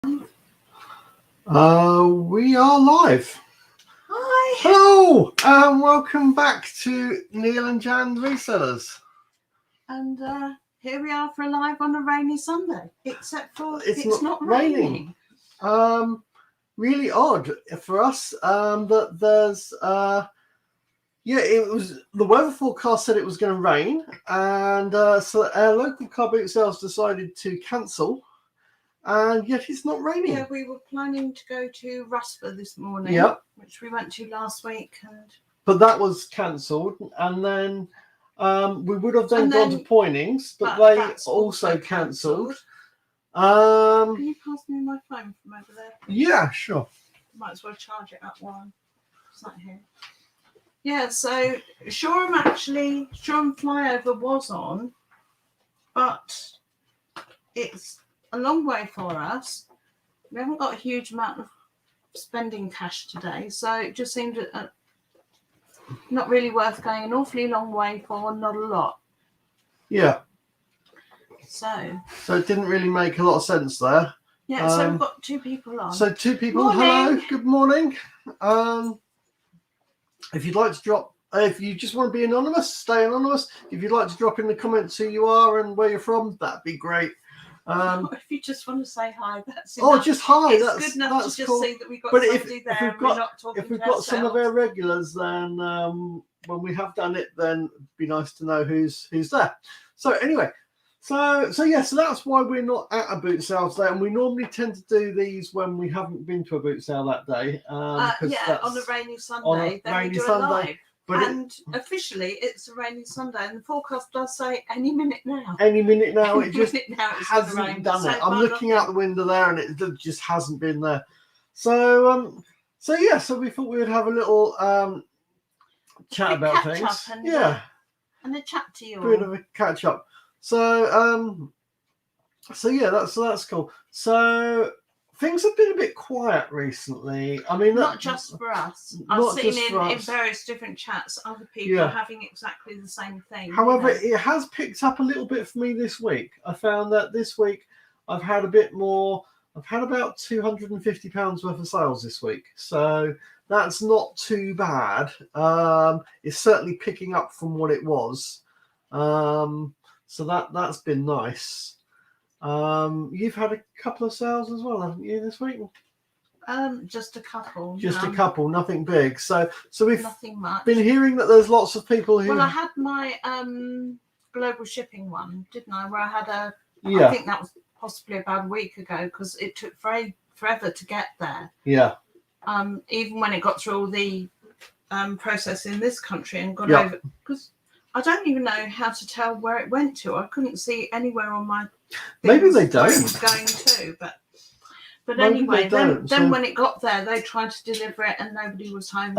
We are live. Hi. Hello, and welcome back to Neil and Jan Resellers. And here we are for a live on a rainy Sunday, except for It's not raining. raining. Really odd for us. That there's it was the weather forecast said it was going to rain, and so our local car boot sales decided to cancel. And yet it's not raining. Yeah, we were planning to go to Reselling this morning, which we went to last week, but that was cancelled. And then we would have then gone to Poynings, but they also cancelled. Can you pass me my phone from over there, please? Yeah, sure. Might as well charge it up while it's not here. Yeah, so Shoreham flyover was on, but it's a long way for us. We haven't got a huge amount of spending cash today, so it just seemed not really worth going an awfully long way for not a lot. Yeah. So it didn't really make a lot of sense there. Yeah, so we've got two people on. So two people, morning. Hello, good morning. If you'd like to drop, if you just want to be anonymous, stay anonymous. If you'd like to drop in the comments who you are and where you're from, that'd be great. If you just want to say hi, that's enough. Just hi. It's that's good enough that's to just cool. see that we've got But somebody there and we're not talking if we've to got some of ourselves. our regulars, then when we have done it, then it'd be nice to know who's there. So anyway, so that's why we're not at a boot sale today, and we normally tend to do these when we haven't been to a boot sale that day. On a rainy Sunday. We do it live. And officially, it's a rainy Sunday, and the forecast does say any minute now. Any minute now, it just hasn't done it. I'm looking out the window there, and it just hasn't been there. So we thought we would have a little chat about things. And a chat to you all. Bit of a catch up. So that's cool. So things have been a bit quiet recently. I mean, not just for us. I'm sitting in various different chats. Other people are having exactly the same thing. However, it has picked up a little bit for me this week. I found that this week I've had a bit more. I've had about £250 worth of sales this week. So that's not too bad. It's certainly picking up from what it was. So that's been nice. You've had a couple of sales as well, haven't you, this week? Just a couple. Just a couple, nothing big. So we've nothing much. Been hearing that there's lots of people who. Well, I had my global shipping one, didn't I? Where I had I think that was possibly about a week ago because it took forever to get there. Yeah. Even when it got through all the process in this country and got over, because I don't even know how to tell where it went to. I couldn't see anywhere on my. Maybe they don't. Where it was going to, but anyway, then when it got there, they tried to deliver it and nobody was home.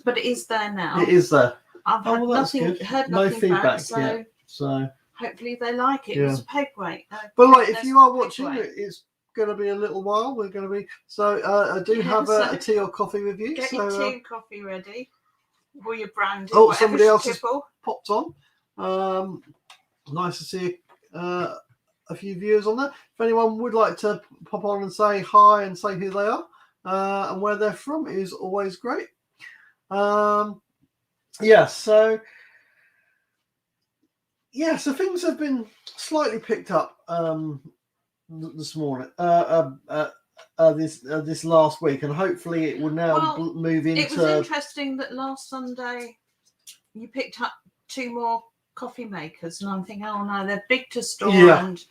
But it is there now. It is there. I've heard nothing feedback back, yet. So hopefully they like it. It was a paperweight. But if you are watching it, it's going to be a little while. We're going to be I do have a tea or coffee with you. Get your tea and coffee ready. Or your brandy. Somebody else has popped on. Nice to see a few viewers on there. If anyone would like to pop on and say hi and say who they are and where they're from, it is always great. So things have been slightly picked up this morning, this last week, and hopefully it will now move into. It was interesting that last Sunday you picked up 2 more coffee makers, and I'm thinking, oh no, they're big to store, and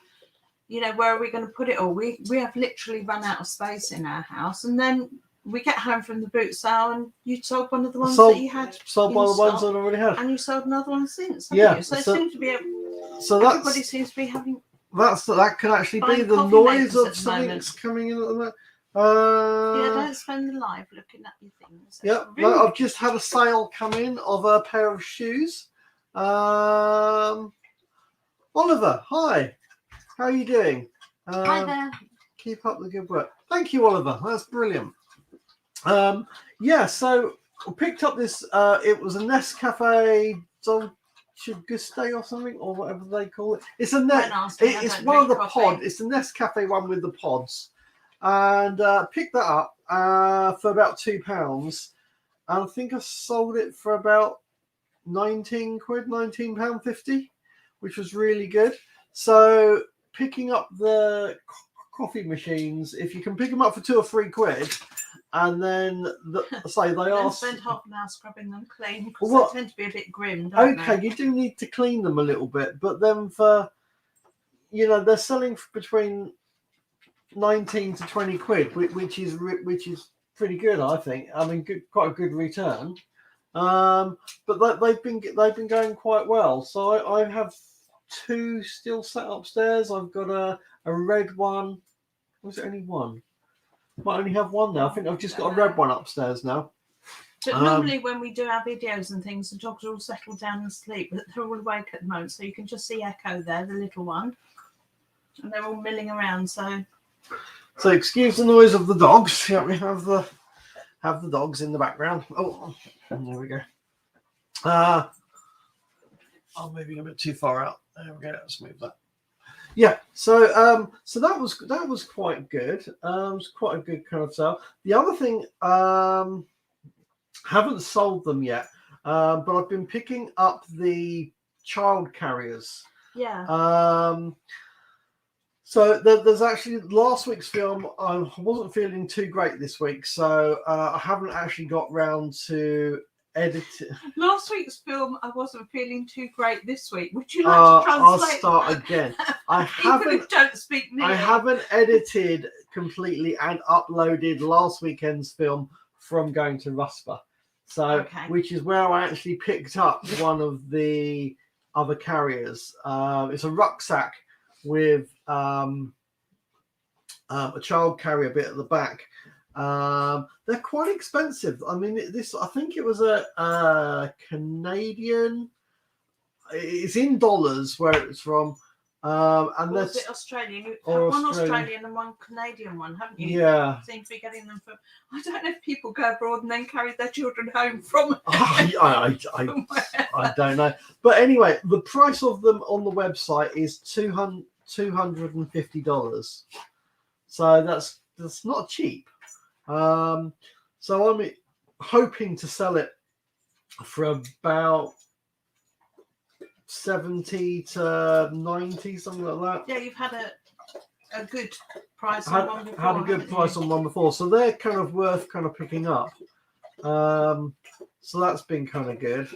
where are we going to put it all? We have literally run out of space in our house, and then we get home from the boot sale, and you sold one of the ones that you had. Sold one of the ones that I already had, and you sold another one since. Haven't you? So it seems to be. Everybody seems to be having. That can actually be the noise of something's coming in at the moment. Don't spend the live looking at your things. I've just had a sale come in of a pair of shoes. Oliver, hi. How are you doing? Hi there. Keep up the good work. Thank you, Oliver. That's brilliant. So I picked up this. It was a Nescafe Guste or something, or whatever they call it. It's a Don't net. ask me, I It's don't one of the drink pod. coffee. It's the Nescafe one with the pods, and picked that up for about £2, and I think I sold it for about 19 quid, £19.50, which was really good. So picking up the coffee machines, if you can pick them up for £2 or £3, and then say they are spend half an hour scrubbing them clean because Well, they tend to be a bit grim, don't okay, they? you do need to clean them a little bit, but then for they're selling for between 19 to 20 quid, which is pretty good, I think. I mean, quite a good return. But they've been going quite well. So I have 2 still sat upstairs. I've got a red one. Was it only one? Might only have one now. I think I've just got a red one upstairs now. But normally when we do our videos and things, the dogs are all settled down and asleep, but they're all awake at the moment, so you can just see Echo there, the little one, and they're all milling around. So excuse the noise of the dogs. Yeah, we have the dogs in the background. Oh, and there we go. I'm moving a bit too far out. There we go. Let's move that. Yeah. So that was quite good. It was quite a good kind of sale. The other thing, haven't sold them yet, but I've been picking up the child carriers. yeah. So there's actually last week's film. I wasn't feeling too great this week, so I haven't actually got round to edit it. Last week's film, I wasn't feeling too great this week. Would you like to translate? I'll start again. People who don't speak near. I haven't edited completely and uploaded last weekend's film from going to Rusper. So, which is where I actually picked up one of the other carriers. It's a rucksack with a child carrier bit at the back. They're quite expensive. I mean, I think it was a Canadian. It's in dollars where it's from. And was it Australian? You or have one Australian. Australian and one Canadian one, haven't you? Yeah. You seem to be getting them from. I don't know if people go abroad and then carry their children home from. I don't know. But anyway, the price of them on the website is $250. So that's not cheap. So I'm hoping to sell it for about 70 to 90, something like that. Yeah, you've had a good price on one before. Had a good price on one before, so they're kind of worth kind of picking up. So that's been kind of good.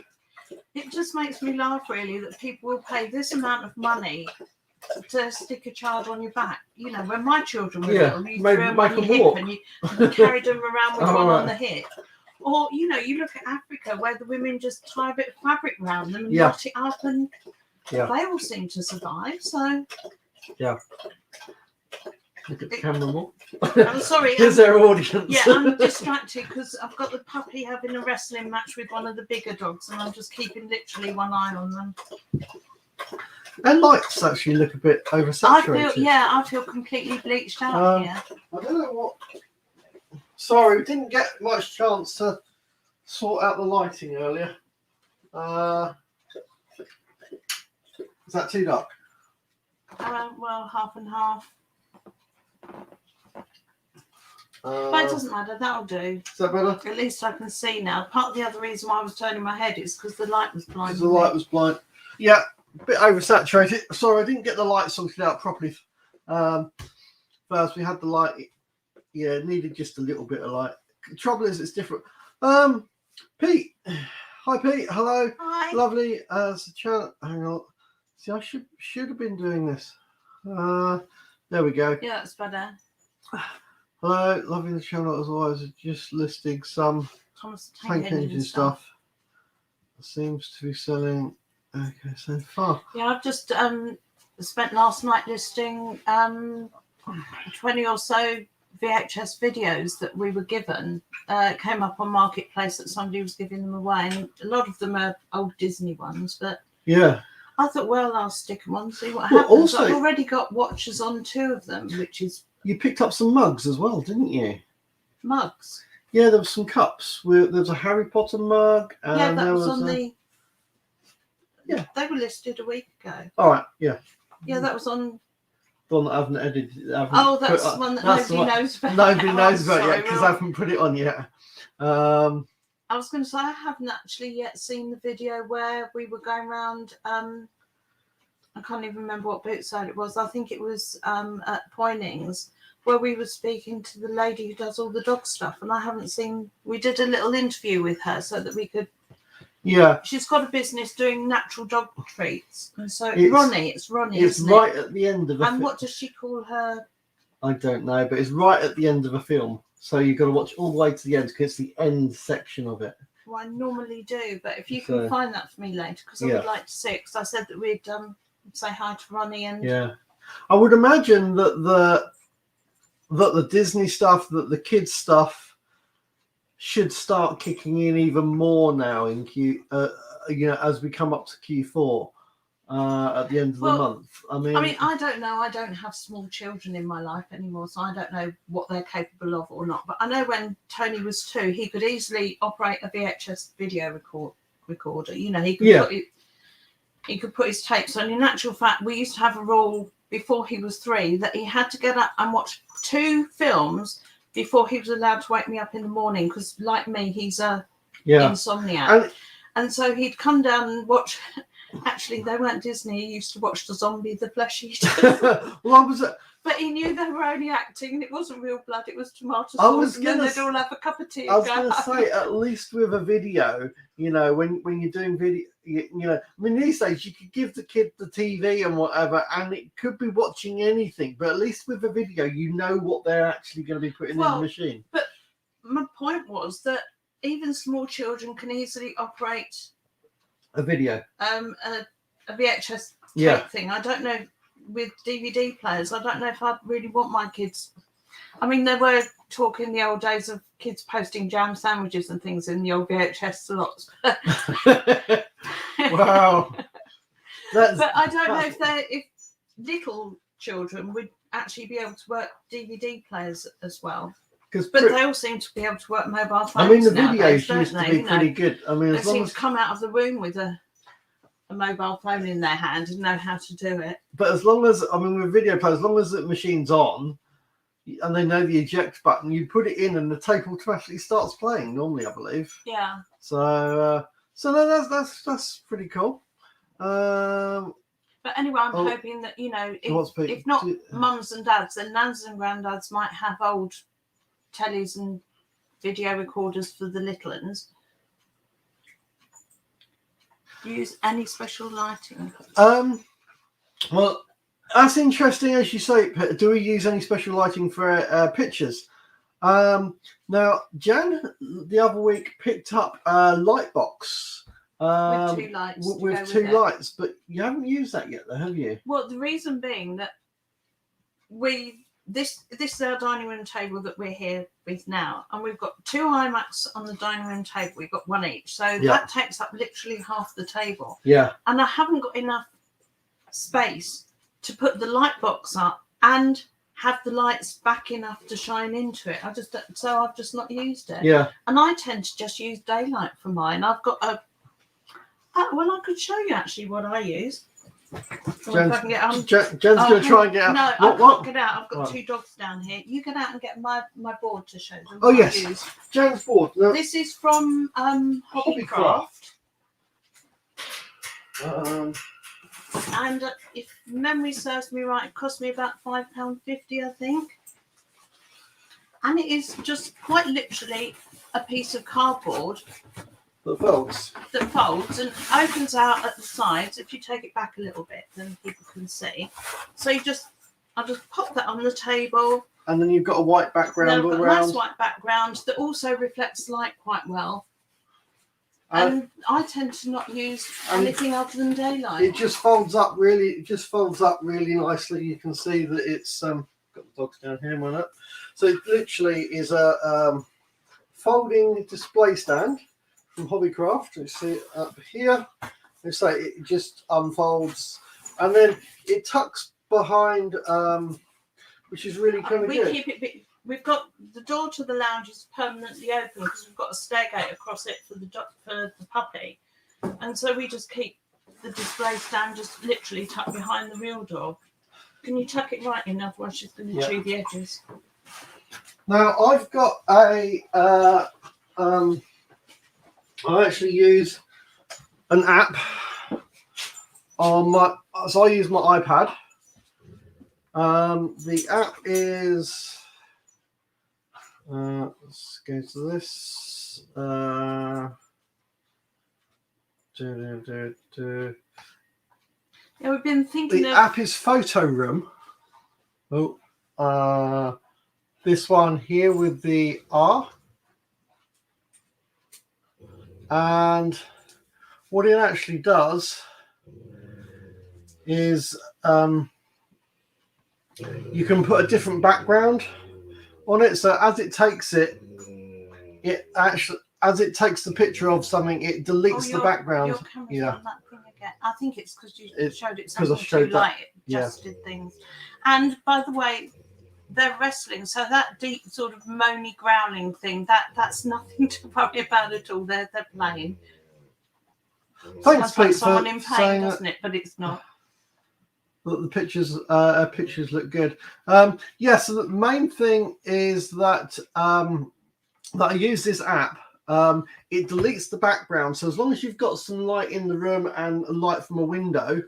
It just makes me laugh, really, that people will pay this amount of money to stick a child on your back. You know, when my children were little, you threw them on your hip and you carried them around with one on the hip. Or, you know, you look at Africa where the women just tie a bit of fabric around them and knot it up, and they all seem to survive. So, look at the camera more. I'm sorry. Here's their audience. Yeah, I'm distracted because I've got the puppy having a wrestling match with one of the bigger dogs, and I'm just keeping literally one eye on them. And lights actually look a bit oversaturated. I feel completely bleached out here. I don't know what. Sorry, we didn't get much chance to sort out the lighting earlier. Is that too dark? Well, half and half. But it doesn't matter, that'll do. Is that better? At least I can see now. Part of the other reason why I was turning my head is because the light was blind. The light was blind. Yeah, a bit oversaturated. Sorry, I didn't get the light sorted out properly. First, we had the light. Yeah, it needed just a little bit of light. The trouble is, it's different. Pete. Hi, Pete. Hello. Hi. Lovely. Hang on. See, I should have been doing this. There we go. Yeah, that's better. Hello, lovely the channel as always. Just listing some tank engine stuff. Seems to be selling okay so far. Yeah, I've just spent last night listing 20 or so VHS videos that we were given. Came up on Marketplace that somebody was giving them away, and a lot of them are old Disney ones, but yeah. I thought, well, I'll stick them on, see what happens. Also, I've already got watches on 2 of them, which is... You picked up some mugs as well, didn't you? Mugs? Yeah, there were some cups. There was a Harry Potter mug. And yeah, that was on the... Yeah. They were listed a week ago. All right. Yeah. Yeah, that was on. The one that I haven't edited. That's the one that that's nobody knows about. Nobody yet. knows about Sorry, yet because I haven't put it on yet. I was going to say I haven't actually yet seen the video where we were going around. I can't even remember what boot sale it was. I think it was at Poynings, where we were speaking to the lady who does all the dog stuff, and I haven't seen. We did a little interview with her so that we could. Yeah. She's got a business doing natural dog treats, and so it's Ronnie. It's right at the end of a. And what does she call her? I don't know, but it's right at the end of a film, so you've got to watch all the way to the end because it's the end section of it. Well, I normally do, but if you can find that for me later, because I would like to see it. Because I said that we'd say hi to Ronnie and. Yeah, I would imagine that the Disney stuff, that the kids stuff, should start kicking in even more now in as we come up to Q4 at the end of the month. I mean, I don't know. I don't have small children in my life anymore, so I don't know what they're capable of or not. But I know when Tony was 2, he could easily operate a VHS video recorder. You know, he could put his tapes on. In actual fact, we used to have a rule before he was 3 that he had to get up and watch 2 films before he was allowed to wake me up in the morning, because like me, he's a insomniac. And so he'd come down and watch. Actually, they weren't Disney. He used to watch The Zombie, The Flesh Eater. But he knew they were only acting, and it wasn't real blood. It was tomato sauce, and then they'd all have a cup of tea. I was going to say, at least with a video, you know, when you're doing video, you know, I mean, these days you could give the kid the TV and whatever, and it could be watching anything. But at least with a video, you know what they're actually going to be putting in the machine. But my point was that even small children can easily operate a video, a VHS tape thing. I don't know with DVD players. I don't know if I really want my kids. I mean, there were talk in the old days of kids posting jam sandwiches and things in the old VHS slots. Wow. But I don't know if little children would actually be able to work DVD players as well. But they all seem to be able to work mobile phones. I mean, the nowadays, videos used to be pretty good. I mean, they seem to come out of the room with a mobile phone in their hand and know how to do it. But as long as, I mean, with video players, as long as the machine's on and they know the eject button, you put it in and the tape automatically starts playing. Normally, I believe. Yeah. So no, that's pretty cool. But anyway, I'm hoping that, you know, if not mums and dads, then nans and granddads might have old tellies and video recorders for the little ones. Use any special lighting? Well, that's interesting, as you say. Do we use any special lighting for pictures? Now, Jan the other week picked up a light box with 2 lights. With 2 lights, but you haven't used that yet, though, have you? Well, the reason being that this is our dining room table that we're here with now, and we've got 2 iMacs on the dining room table. We've got 1 each, so that takes up literally half the table. Yeah. And I haven't got enough space to put the light box up and have the lights back enough to shine into it. I've just not used it. Yeah. And I tend to just use daylight for mine. I've got well, I could show you actually what I use. Jen's going to try and get out. No, I can't get out. I've got 2 dogs down here. You get out and get my board to show them. Oh, yes. Jen's board. No. This is from Hobbycraft. And if memory serves me right, it cost me about £5.50, I think. And it is just quite literally a piece of cardboard that folds and opens out at the sides. If you take it back a little bit, then people can see. So I just pop that on the table, and then you've got a white background all around. A nice white background that also reflects light quite well. And I tend to not use anything other than daylight. It just folds up really. Nicely. You can see that it's got the dogs down here. Why not? So it literally is a folding display stand from Hobbycraft. You see it up here. It's like it just unfolds, and then it tucks behind, which is really kind of good. We've got the door to the lounge is permanently open because we've got a stairgate across it for the puppy, and so we just keep the display stand just literally tucked behind the real door. Can you tuck it right in? Otherwise she's going to chew the edges. Now I've got a I actually use an app on my, so I use my iPad. The app is let's go to this. Yeah, we've been thinking The of app is Photo Room. Oh, this one here with the R. And what it actually does is you can put a different background on it. So as it takes it, as it takes the picture of something, it deletes the background. Your camera's on that thing again. I think it's because you showed it because I something showed too light. It just did things. And by the way, they're wrestling, so that deep sort of moany growling thing, that's nothing to worry about at all. They're playing. Thanks, Sounds like Pete, someone for in pain, saying doesn't it? But it's not. The pictures look good. So the main thing is that that I use this app. It deletes the background, so as long as you've got some light in the room and light from a window,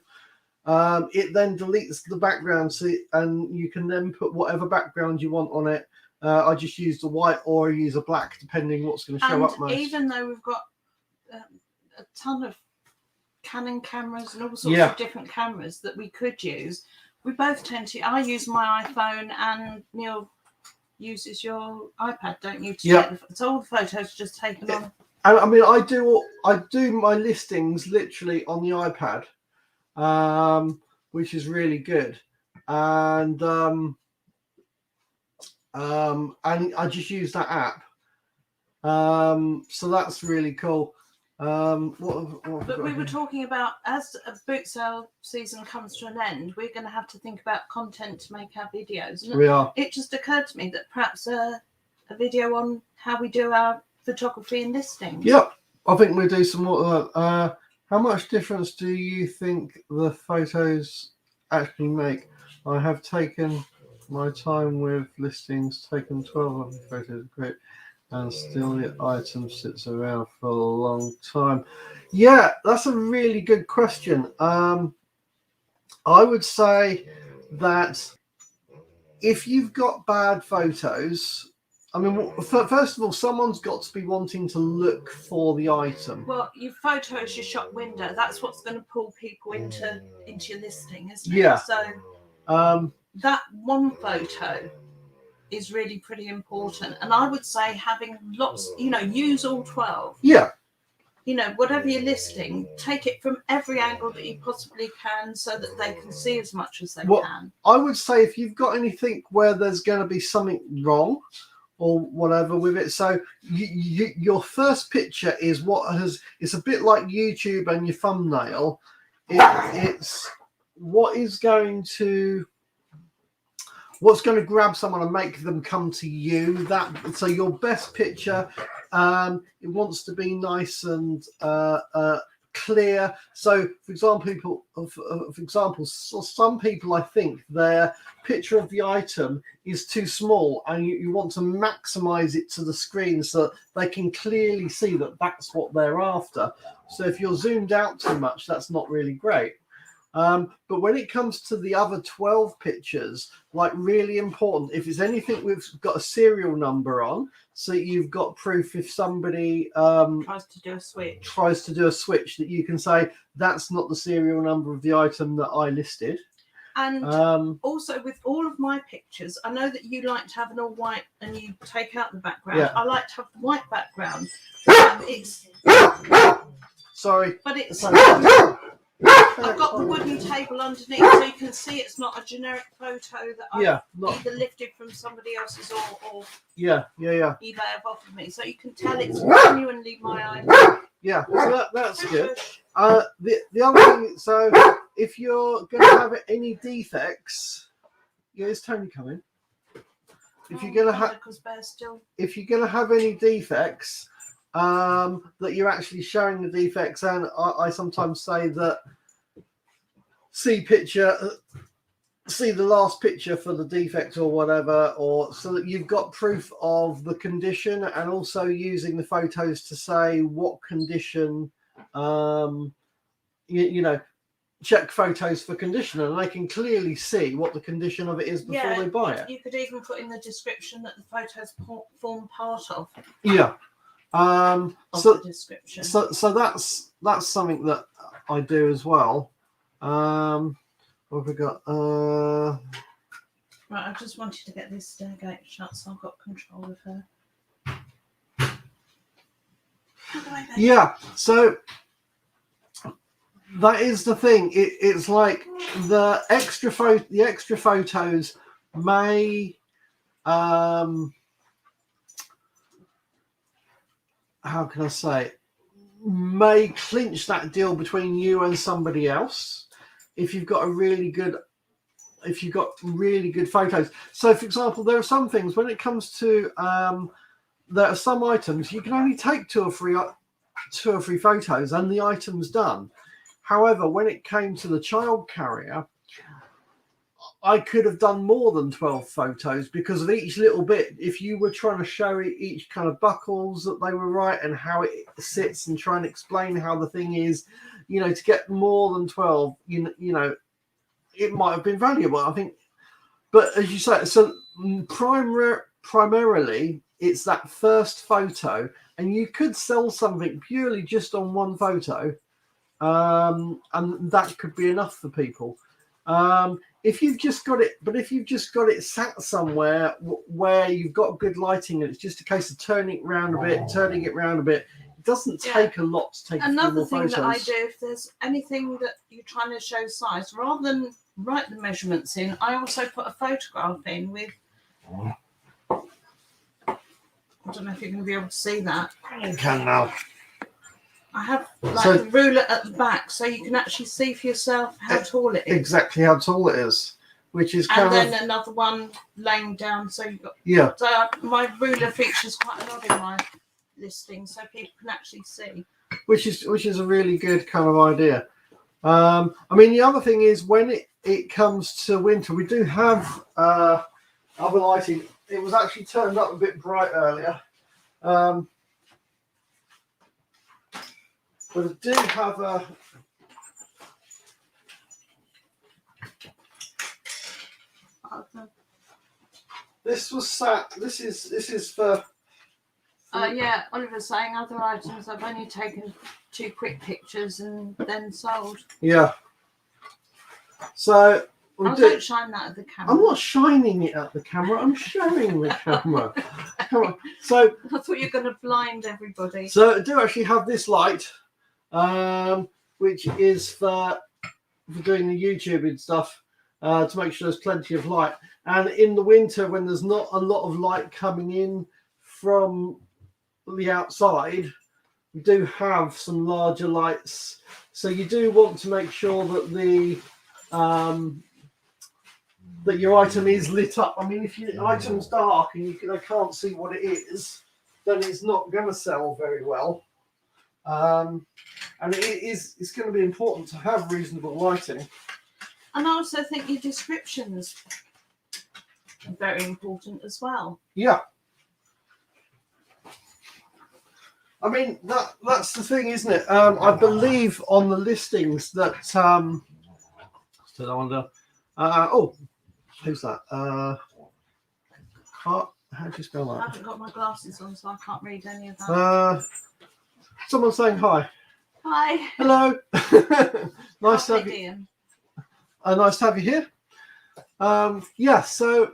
it then deletes the background, and you can then put whatever background you want on it. I just use the white or use a black, depending what's going to show up most. Even though we've got a ton of Canon cameras and all sorts of different cameras that we could use, we both tend to. I use my iPhone, and Neil uses your iPad, don't you? So all the photos just taken on. I mean, I do my listings literally on the iPad, which is really good, and I just use that app, so that's really cool. But we were talking about, as a boot sale season comes to an end, we're going to have to think about content to make our videos. And we are. It just occurred to me that perhaps a video on how we do our photography and listings. Yep, I think we'll do some more. How much difference do you think the photos actually make? I have taken my time with listings, taken 12 of the photos, great. And still the item sits around for a long time. Yeah, that's a really good question. I would say that if you've got bad photos, I mean, first of all, someone's got to be wanting to look for the item. Well, your photos, your shop window, that's what's going to pull people into your listing, isn't it? Yeah. So that one photo is really pretty important, and I would say having lots, use all 12. Yeah. Whatever you're listing, take it from every angle that you possibly can, so that they can see as much as they can. I would say if you've got anything where there's going to be something wrong or whatever with it, so your first picture is it's a bit like YouTube and your thumbnail. It's what's going to grab someone and make them come to you. So your best picture, it wants to be nice and clear. So, for example, some people, I think their picture of the item is too small, and you want to maximize it to the screen so they can clearly see that that's what they're after. So if you're zoomed out too much, that's not really great. But when it comes to the other 12 pictures, like really important, if it's anything we've got a serial number on, so you've got proof if somebody tries to do a switch, that you can say that's not the serial number of the item that I listed. And also with all of my pictures, I know that you like to have an all white and you take out the background. Yeah. I like to have the white background. Sorry. But it's... I've got the wooden table underneath, so you can see it's not a generic photo that I've either lifted from somebody else's or eBay have offered me. So you can tell it's genuinely my idea. Yeah, so that's good. The other thing, so if you're going to have any defects, is Tony coming? If you're going to have any defects, that you're actually showing the defects, and I sometimes say that see the last picture for the defect or whatever, or so that you've got proof of the condition, and also using the photos to say what condition, you know, check photos for condition, and they can clearly see what the condition of it is before they buy it. You could even put in the description that the photos form part of. Yeah. The description. So that's something that I do as well. What have we got? Right, I just wanted to get this stairgate shut, so I've got control of her. Yeah, so that is the thing. It's like the extra photos may how can I say, may clinch that deal between you and somebody else if you've got really good photos. So for example, there are some things when it comes to there are some items you can only take two or three photos and the item's done. However, when it came to the child carrier, I could have done more than 12 photos because of each little bit. If you were trying to show each kind of buckles that they were right and how it sits and try and explain how the thing is, you know, to get more than 12, you know, it might have been valuable, I think. But as you say, so primarily it's that first photo, and you could sell something purely just on one photo, and that could be enough for people. If you've just got it sat somewhere where you've got good lighting and it's just a case of turning it round a bit, it doesn't take a lot to take another more thing photos. that I do, if there's anything that you're trying to show size, rather than write the measurements in, I also put a photograph in with, I don't know if you're going to be able to see that. You can now. I have the ruler at the back, so you can actually see for yourself how tall it is. Exactly how tall it is, which is kind and then another one laying down, so you've got. Yeah. So my ruler features quite a lot in my listing, so people can actually see. Which is a really good kind of idea. I mean, the other thing is when it comes to winter, we do have other lighting. It was actually turned up a bit bright earlier. But I do have a. This was sat. This is for. Yeah, Oliver's saying other items I've only taken 2 quick pictures and then sold. Yeah. So. Don't shine that at the camera. I'm not shining it at the camera. I'm showing the camera. Come on. So. I thought you were going to blind everybody. So I do actually have this light. Which is for doing the YouTube and stuff, to make sure there's plenty of light. And in the winter, when there's not a lot of light coming in from the outside, we do have some larger lights. So you do want to make sure that the that your item is lit up. I mean, if your item's dark and they can't see what it is, then it's not going to sell very well. And it's going to be important to have reasonable lighting. And I also think your descriptions are very important as well. Yeah. I mean, that's the thing, isn't it? I believe on the listings that still I wonder. Who's that? How do you spell that? I haven't got my glasses on, so I can't read any of that. Someone saying hi. Hi. Hello. Nice to have you. Nice to have you here. Yeah. So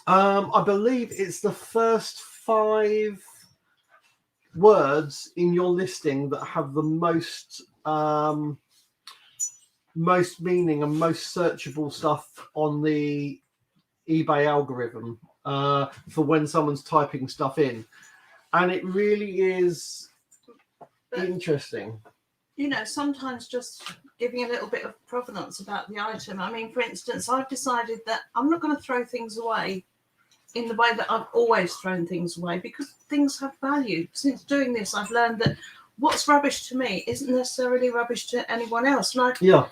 I believe it's the first 5 words in your listing that have the most meaning and most searchable stuff on the eBay algorithm for when someone's typing stuff in. And it really is interesting. You know, sometimes just giving a little bit of provenance about the item. I mean, for instance, I've decided that I'm not going to throw things away in the way that I've always thrown things away, because things have value. Since doing this, I've learned that what's rubbish to me isn't necessarily rubbish to anyone else. Like, yeah.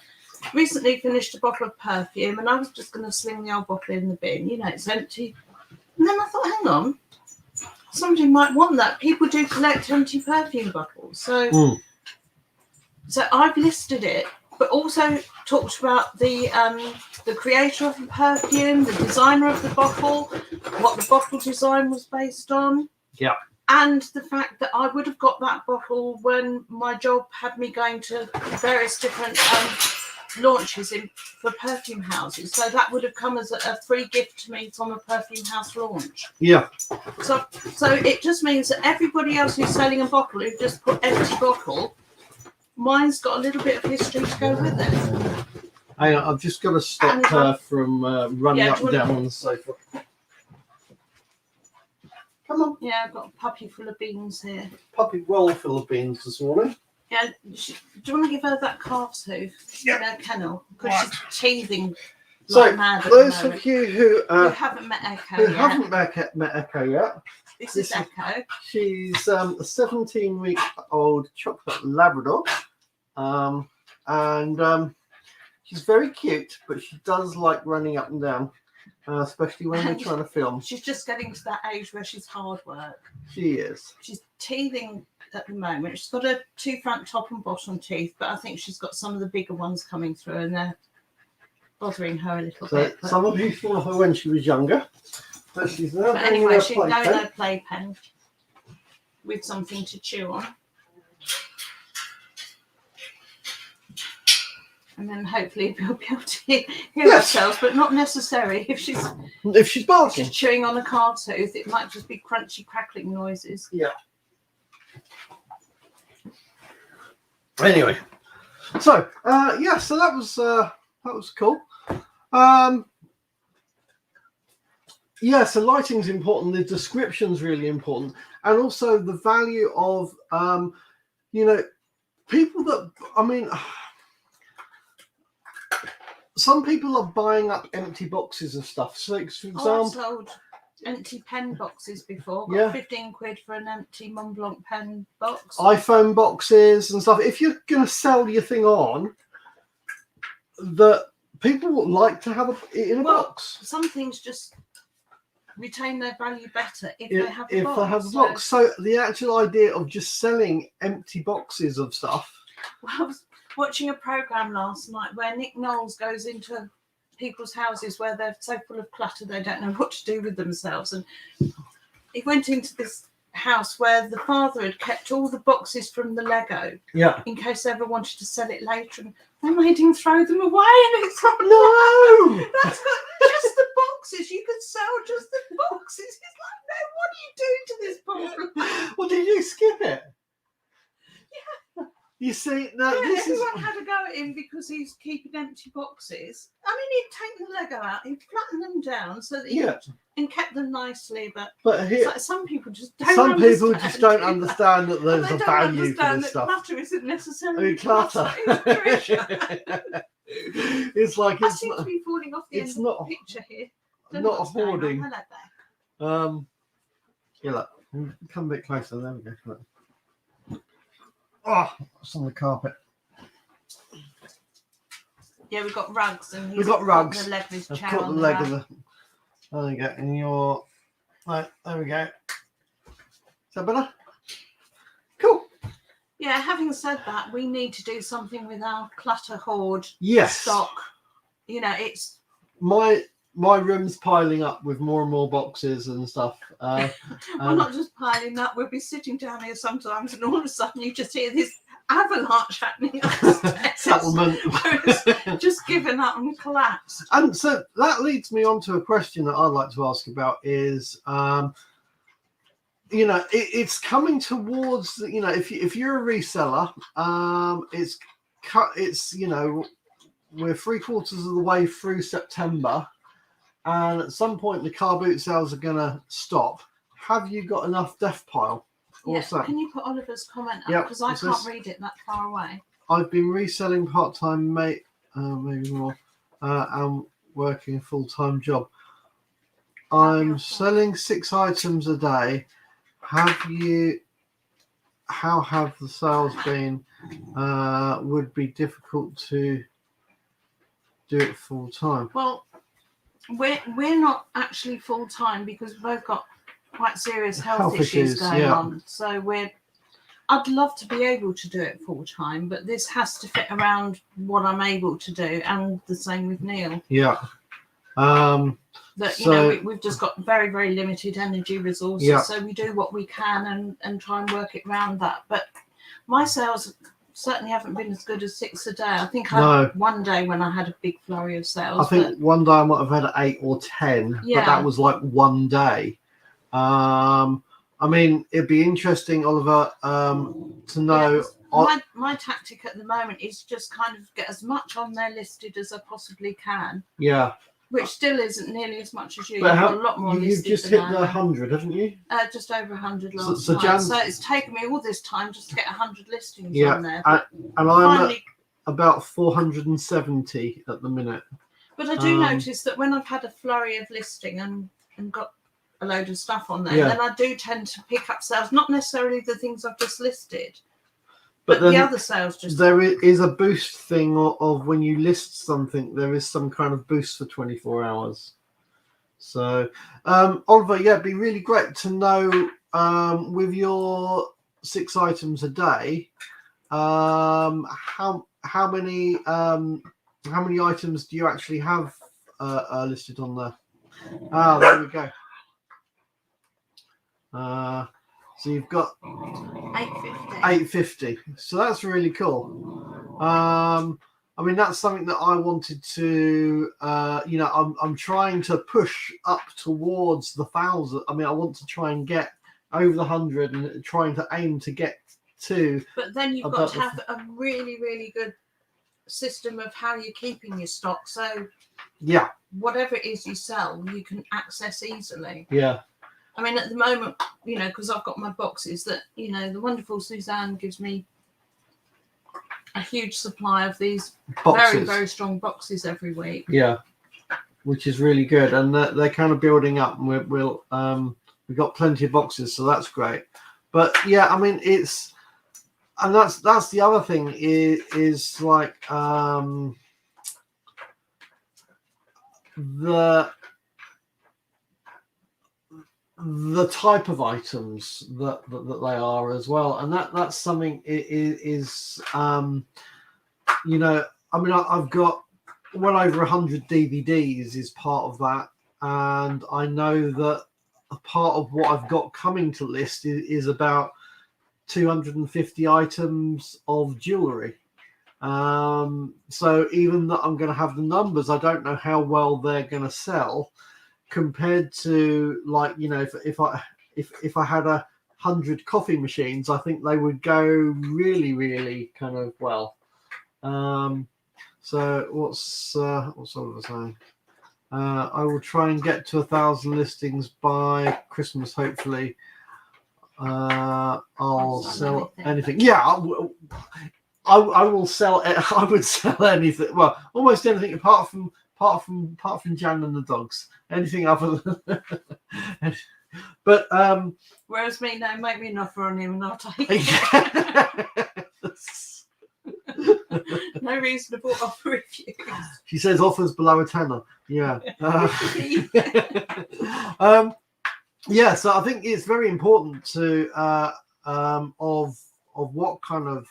recently finished a bottle of perfume, and I was just going to sling the old bottle in the bin. You know, it's empty. And then I thought, hang on, somebody might want that. People do collect empty perfume bottles. So I've listed it, but also talked about the creator of the perfume, the designer of the bottle, what the bottle design was based on. Yeah. And the fact that I would have got that bottle when my job had me going to various different launches for perfume houses. So that would have come as a free gift to me from a perfume house launch. Yeah. So it just means that everybody else who's selling a bottle who just put empty bottle, mine's got a little bit of history to go with it. Hang on, I've just got to stop her from running up and down on the sofa. Come on. Yeah, I've got a puppy full of beans here. Puppy well full of beans this morning. Yeah, do you want to give her that calf's hoof in her kennel? Because she's teething like mad at those the moment. of you who haven't met Echo who yet. haven't met Echo yet, This is Echo. She's a 17-week-old chocolate Labrador, and she's very cute, but she does like running up and down, especially when we're trying to film. She's just getting to that age where she's hard work. She is. She's teething at the moment. She's got her 2 front top and bottom teeth, but I think she's got some of the bigger ones coming through, and they're bothering her a little bit. But some of you saw her when she was younger, but she's now but getting anyway, her she's playpen. going in her playpen with something to chew on. And then hopefully we'll be able to hear ourselves, but not necessary. If she's barking, just chewing on a card tooth, it might just be crunchy, crackling noises. Yeah. Anyway, so so that was cool. So lighting's important. The description's really important, and also the value of people that some people are buying up empty boxes of stuff. So, for example, I've sold empty pen boxes before. Got 15 quid for an empty Mont Blanc pen box. iPhone boxes and stuff. If you're going to sell your thing on, that people would like to have it in a box. Some things just retain their value better if they have a box. They have a box. So the actual idea of just selling empty boxes of stuff. Well, I was watching a program last night where Nick Knowles goes into people's houses where they're so full of clutter they don't know what to do with themselves, and he went into this house where the father had kept all the boxes from the Lego in case they ever wanted to sell it later, and they made him throw them away. And it's like, no, that's got just the boxes. You could sell just the boxes. He's like, no, what are you doing to this problem? Well, did you skip it? Yeah. You see, now everyone had a go at him because he's keeping empty boxes. I mean, he'd taken the Lego out, he'd flattened them down so that and kept them nicely. But it's like some people just don't. Some people just don't understand that there's a value for this stuff. Clutter isn't necessarily clutter. It's like I seem to be falling off the end of the picture here. Not hoarding. Hello there. Look, come a bit closer. There we go. Look. Oh, it's on the carpet. Yeah, we've got rugs, and we've got rugs. The leg of his chair. I've got the leg of the. There you go. And your. Right, there we go. Is that better? Cool. Yeah. Having said that, we need to do something with our clutter hoard stock. You know, it's my room's piling up with more and more boxes and stuff. Well, not just piling up. We'll be sitting down here sometimes, and all of a sudden you just hear this avalanche happening upstairs. Settlement. Just given up and collapsed. And so that leads me on to a question that I'd like to ask about is, it's coming towards, if you're a reseller, it's we're 3/4 of the way through September. And at some point, the car boot sales are going to stop. Have you got enough death pile? Can you put Oliver's comment up? Because I can't read it that far away. I've been reselling part-time, maybe more, and working a full-time job. I'm selling 6 items a day. How have the sales been? Would be difficult to do it full time? Well, we're not actually full time because we've both got quite serious health issues going on. So I'd love to be able to do it full time, but this has to fit around what I'm able to do, and the same with Neil. Yeah. That you know we've just got very, very limited energy resources, so we do what we can and try and work it around that. But my sales certainly haven't been as good as 6 a day. I think I had one day when I had a big flurry of sales. I think one day I might have had 8 or 10, but that was like one day. I mean, it'd be interesting, Oliver, to know. My tactic at the moment is just kind of get as much on there listed as I possibly can. Yeah. Which still isn't nearly as much as you. But You've got a lot more listed. You've just hit the 100, haven't you? Just over 100 last night. So it's taken me all this time just to get 100 listings on there. And I'm at about 470 at the minute. But I do notice that when I've had a flurry of listing and got a load of stuff on there, then I do tend to pick up sales, not necessarily the things I've just listed, but the other sales just. There is a boost thing of when you list something, there is some kind of boost for 24 hours. So, Oliver, it'd be really great to know with your 6 items a day, how many items do you actually have listed on there? There we go. So you've got 850. So that's really cool. I mean, that's something that I wanted to, I'm trying to push up towards the 1,000. I mean, I want to try and get over the 100 and trying to aim to get to. But then you've got to have a really, really good system of how you're keeping your stock. So whatever it is you sell, you can access easily. Yeah. I mean, at the moment, because I've got my boxes that, the wonderful Suzanne gives me a huge supply of these boxes. Very, very strong boxes every week. Yeah, which is really good. And they're kind of building up, and we've got plenty of boxes, so that's great. But yeah, I mean, that's the other thing is like the type of items that they are as well, and that's something is I mean, I've got well over 100 DVDs is part of that, and I know that a part of what I've got coming to list is about 250 items of jewelry. So even that I'm going to have the numbers, I don't know how well they're going to sell compared to, like, if I had 100 coffee machines, I think they would go really, really kind of well. So what's Oliver saying? I will try and get to 1,000 listings by Christmas, hopefully. I'll sell anything. Yeah, I will sell. I would sell anything. Well, almost anything apart from Jan and the dogs. Anything other than. But whereas me, no, make me an offer on him and I'll take it. No reasonable offer refused. She says offers below a tenner. Yeah. Yeah, so I think it's very important to of what kind of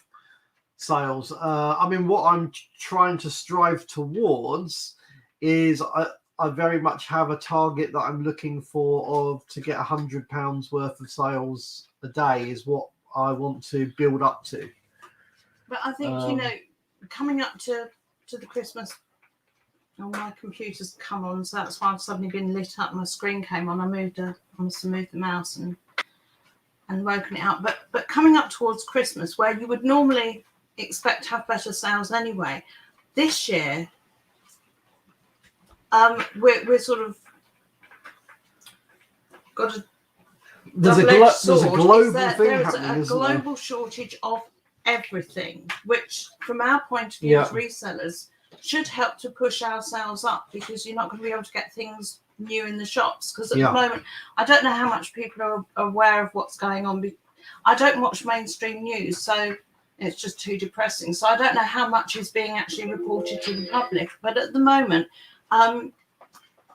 sales. I mean, what I'm trying to strive towards is I very much have a target that I'm looking for to get £100 worth of sales a day is what I want to build up to. But I think coming up to the Christmas. Oh, my computer's come on, so that's why I've suddenly been lit up. My screen came on. I must have moved the mouse and woken it up. But coming up towards Christmas, where you would normally expect to have better sales anyway, this year we're sort of got a there's a global thing there's happening, a global shortage of everything, which from our point of view as resellers should help to push our sales up, because you're not going to be able to get things new in the shops. Because at the moment, I don't know how much people are aware of what's going on. I don't watch mainstream news, so It's just too depressing. So I don't know how much is being actually reported to the public. But at the moment,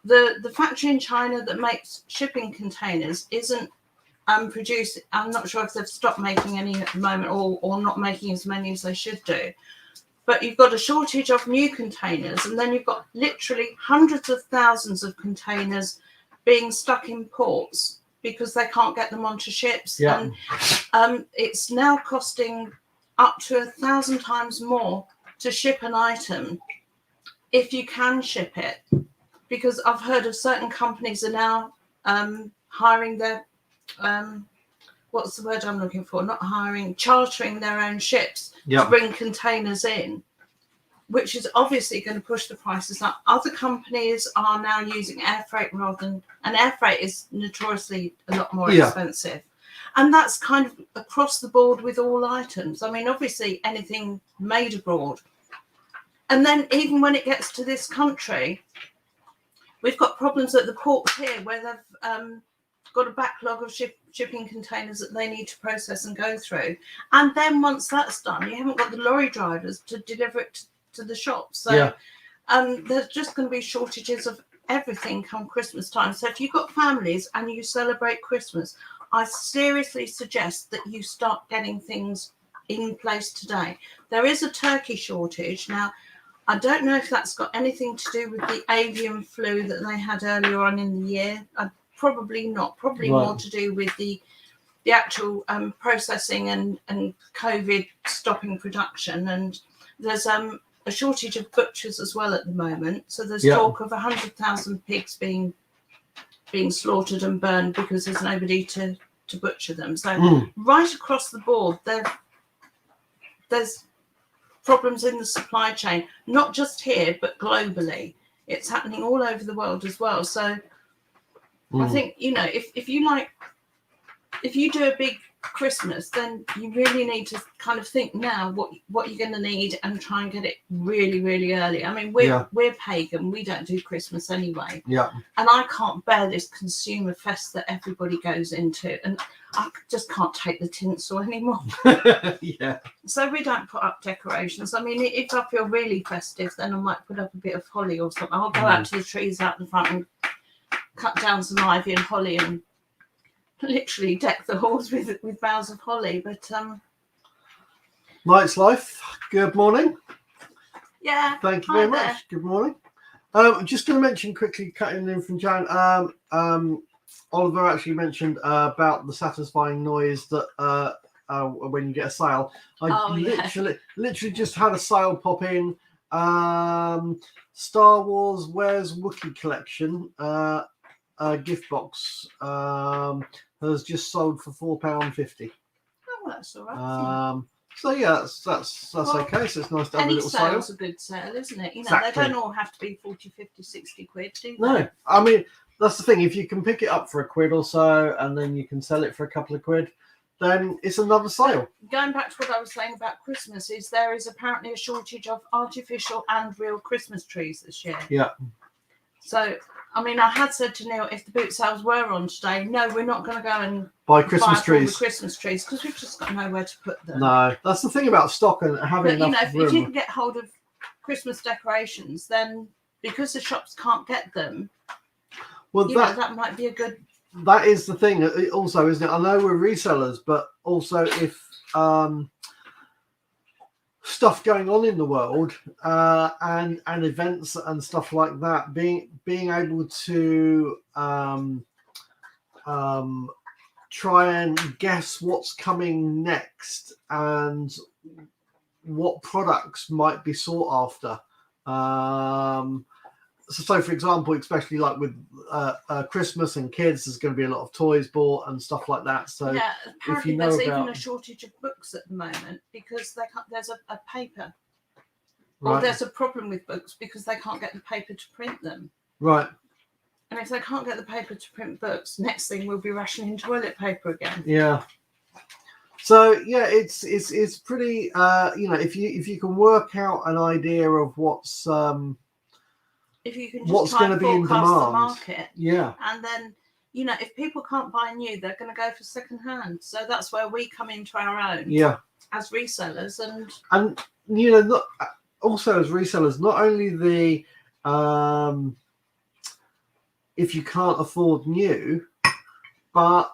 the factory in China that makes shipping containers isn't producing. I'm not sure if they've stopped making any at the moment or not making as many as they should do. But you've got a shortage of new containers, and then you've got literally hundreds of thousands of containers being stuck in ports because they can't get them onto ships. Yeah. And it's now costing up to 1,000 times more to ship an item if you can ship it. Because I've heard of certain companies are now hiring their, what's the word I'm looking for? Not hiring, chartering their own ships to bring containers in, which is obviously going to push the prices up. Other companies are now using air freight rather than, and air freight is notoriously a lot more expensive. And that's kind of across the board with all items. I mean, obviously anything made abroad. And then even when it gets to this country, we've got problems at the ports here where they've got a backlog of shipping containers that they need to process and go through. And then once that's done, you haven't got the lorry drivers to deliver it to the shops. So there's just going to be shortages of everything come Christmas time. So if you've got families and you celebrate Christmas, I seriously suggest that you start getting things in place today. There is a turkey shortage. Now, I don't know if that's got anything to do with the avian flu that they had earlier on in the year. Probably not. Probably more to do with the actual processing and COVID stopping production. And there's a shortage of butchers as well at the moment. So there's talk of 100,000 pigs being slaughtered and burned because there's nobody to butcher them. So right across the board, there's problems in the supply chain, not just here, but globally. It's happening all over the world as well. So I think, if you do a big Christmas, then you really need to kind of think now what you're going to need and try and get it really, really early. I mean, we're pagan. We don't do Christmas anyway. Yeah. And I can't bear this consumer fest that everybody goes into. And I just can't take the tinsel anymore. So we don't put up decorations. I mean, if I feel really festive, then I might put up a bit of holly or something. I'll go out to the trees out in front and cut down some ivy and holly and literally deck the halls with boughs of holly. But Night's Life, good morning. Thank you very much. There. Good morning. I'm just going to mention quickly, cutting in from Jan, Oliver actually mentioned about the satisfying noise that when you get a sale. I literally just had a sale pop in. Star Wars Where's Wookiee collection gift box has just sold for £4.50. Oh, that's all right. So that's okay. So it's nice to have a little sale. Any sale's a good sale, isn't it? Exactly. They don't all have to be 40, 50, 60 quid, do they? No, I mean, that's the thing. If you can pick it up for £1 or so, and then you can sell it for a couple of quid, then it's another sale. Going back to what I was saying about Christmas, is there is apparently a shortage of artificial and real Christmas trees this year. Yeah. So, I mean, I had said to Neil, if the boot sales were on today, no, we're not going to go and buy Christmas trees. Christmas trees, because we've just got nowhere to put them. No, that's the thing about stock and having enough room. If you can get hold of Christmas decorations, then because the shops can't get them, that might be a good. That is the thing also, isn't it? I know we're resellers, but also if stuff going on in the world and events and stuff like that, being able to try and guess what's coming next and what products might be sought after. So for example, especially like with Christmas and kids, there's going to be a lot of toys bought and stuff like that. So apparently there's even a shortage of books at the moment because there's a paper. Or there's a problem with books because they can't get the paper to print them. Right. And if they can't get the paper to print books, next thing we'll be rationing toilet paper again. Yeah. So it's pretty if you can work out an idea of what's if you can just what's going to be in demand, the market, and then you know, if people can't buy new, they're going to go for second hand. So that's where we come into our own. Yeah. As resellers, and you know, also as resellers, not only the if you can't afford new, but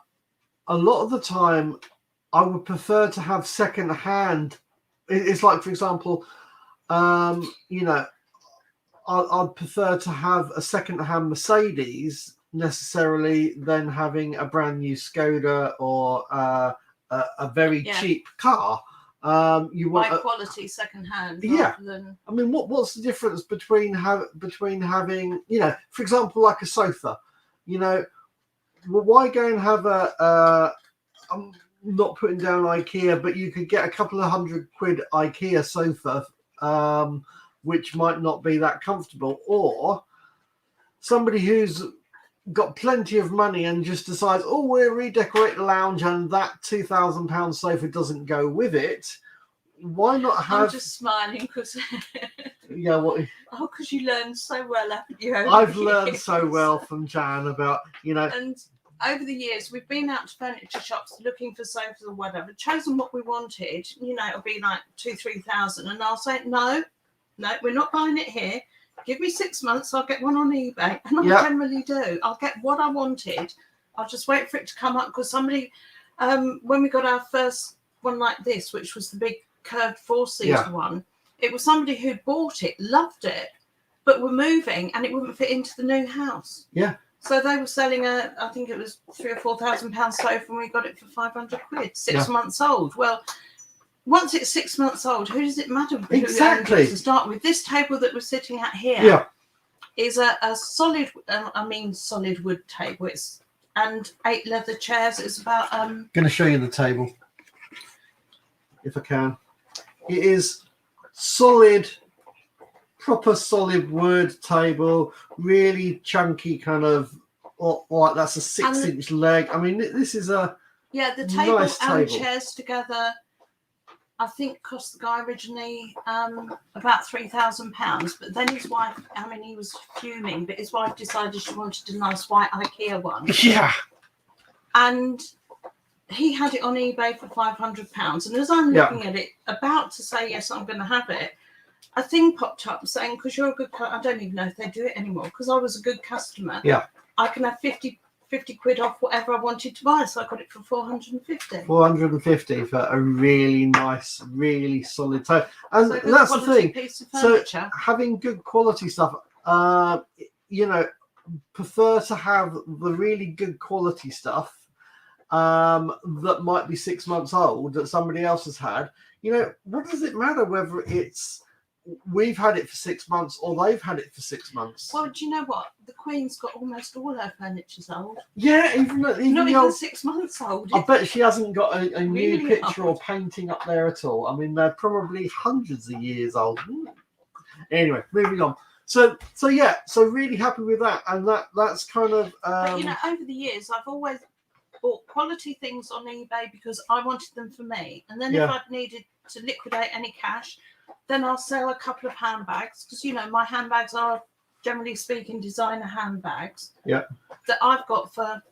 a lot of the time I would prefer to have second hand. It's like, for example, you know, I'd prefer to have a second hand Mercedes necessarily than having a brand new Skoda or a very cheap car. You want high quality second hand. Yeah. Than... I mean, what's the difference between having, you know, for example, like a sofa, you know, well, why go and have I'm not putting down IKEA, but you could get a couple of £100 IKEA sofa, which might not be that comfortable, or somebody who's got plenty of money and just decides, oh, we'll redecorate the lounge and that £2,000 sofa doesn't go with it. Why not have... I'm just smiling because... yeah, what? Oh, because you learned so well, haven't you? I've learned so well from Jan about, you know... And over the years, we've been out to furniture shops looking for sofas or whatever, chosen what we wanted. You know, it'll be like 2,000-3,000. And I'll say, no, we're not buying it here. Give me 6 months, I'll get one on eBay. And I generally do. I'll get what I wanted. I'll just wait for it to come up because somebody, when we got our first one like this, which was the big curved 4-seater one, it was somebody who'd bought it, loved it, but were moving and it wouldn't fit into the new house. Yeah. So they were selling I think it was £3,000 or £4,000 sofa, and we got it for £500, 6 months old. Well, once it's 6 months old, who does it matter? Exactly. To start with, this table that we're sitting at here is a solid, solid wood table. And 8 leather chairs. It's about. Going to show you the table, if I can. It is solid, proper solid wood table, really chunky kind of. Like that's a 6-inch leg. I mean, this is a the table nice and table. Chairs together. I think cost the guy originally about £3,000, but then his wife, he was fuming, but his wife decided she wanted a nice white IKEA one. Yeah. And he had it on eBay for £500. And as I'm looking at it, about to say, yes, I'm going to have it, a thing popped up saying, because you're a good customer, I don't even know if they do it anymore, because I was a good customer. Yeah. I can have 50 quid off whatever I wanted to buy, so I got it for 450. 450 for a really nice, really solid table. And so that's the thing. Piece of furniture. So having good quality stuff, you know, prefer to have the really good quality stuff that might be 6 months old that somebody else has had. You know, what does it matter whether it's we've had it for 6 months or they've had it for 6 months? Well, do you know what? The Queen's got almost all her furniture's old. Yeah, even not even 6 months old. I bet she hasn't got a new really picture or painting up there at all. I mean, they're probably hundreds of years old. Anyway, moving on. So really happy with that, and that's kind of. But you know, over the years, I've always bought quality things on eBay because I wanted them for me, and then if I've needed to liquidate any cash, then I'll sell a couple of handbags because, you know, my handbags are, generally speaking, designer handbags. Yeah. That I've got for,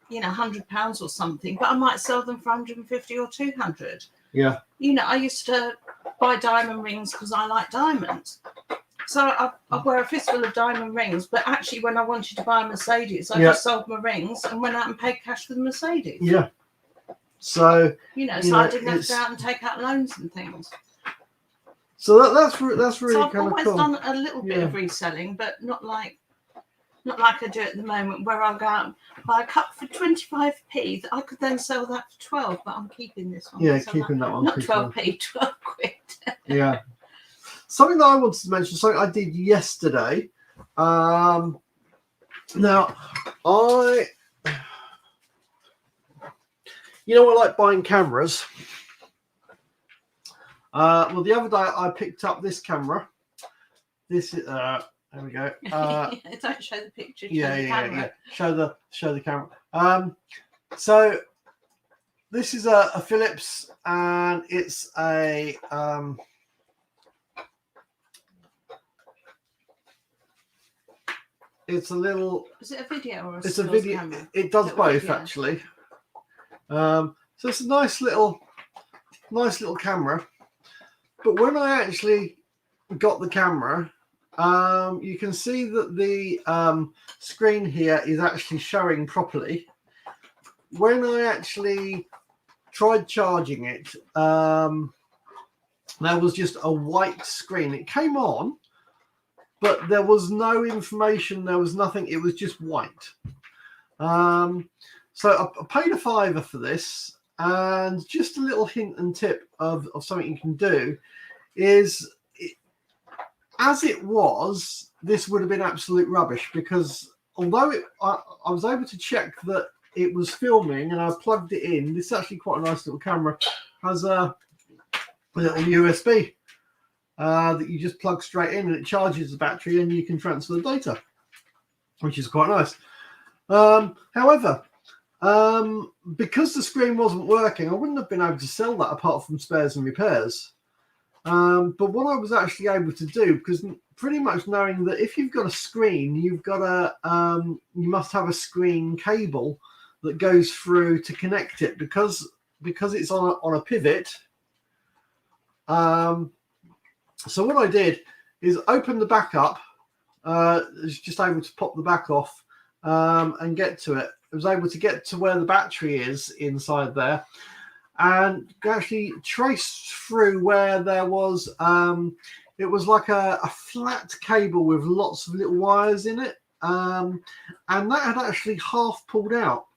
you know, £100 or something, but I might sell them for 150 or 200. Yeah. You know, I used to buy diamond rings because I like diamonds. So I wear a fistful of diamond rings, but actually when I wanted to buy a Mercedes, I just sold my rings and went out and paid cash for the Mercedes. Yeah. So I didn't have to go out and take out loans and things. So that's really so I've kind of always cool. done a little bit of reselling, but not like I do at the moment, where I'll go out and buy a cup for 25p that I could then sell that for 12, but I'm keeping this one. Yeah, keeping that one. Not 12p, 12 quid. Yeah. Something that I wanted to mention, something I did yesterday. Now, I like buying cameras. Well, the other day I picked up this camera. This is there we go. Don't show the picture. Yeah. Show the camera. So this is a Philips, and it's a it's a little. Is it a video or a It's a stills video. camera? It does Little both video. actually. So it's a nice little camera. But when I actually got the camera, you can see that the screen here is actually showing properly. When I actually tried charging it, there was just a white screen. It came on, but there was no information. There was nothing. It was just white. So I paid a £5 for this, and just a little hint and tip of something you can do is, as it was, this would have been absolute rubbish, because although I was able to check that it was filming and I plugged it in. This is actually quite a nice little camera. Has a little USB that you just plug straight in, and it charges the battery, and you can transfer the data, which is quite nice. However, because the screen wasn't working, I wouldn't have been able to sell that apart from spares and repairs. But what I was actually able to do, because pretty much knowing that if you've got a screen, you've got you must have a screen cable that goes through to connect it, because it's on a pivot. So what I did is open the back up. I was just able to pop the back off and get to it. I was able to get to where the battery is inside there, and actually trace through where there was it was like a flat cable with lots of little wires in it, and that had actually half pulled out.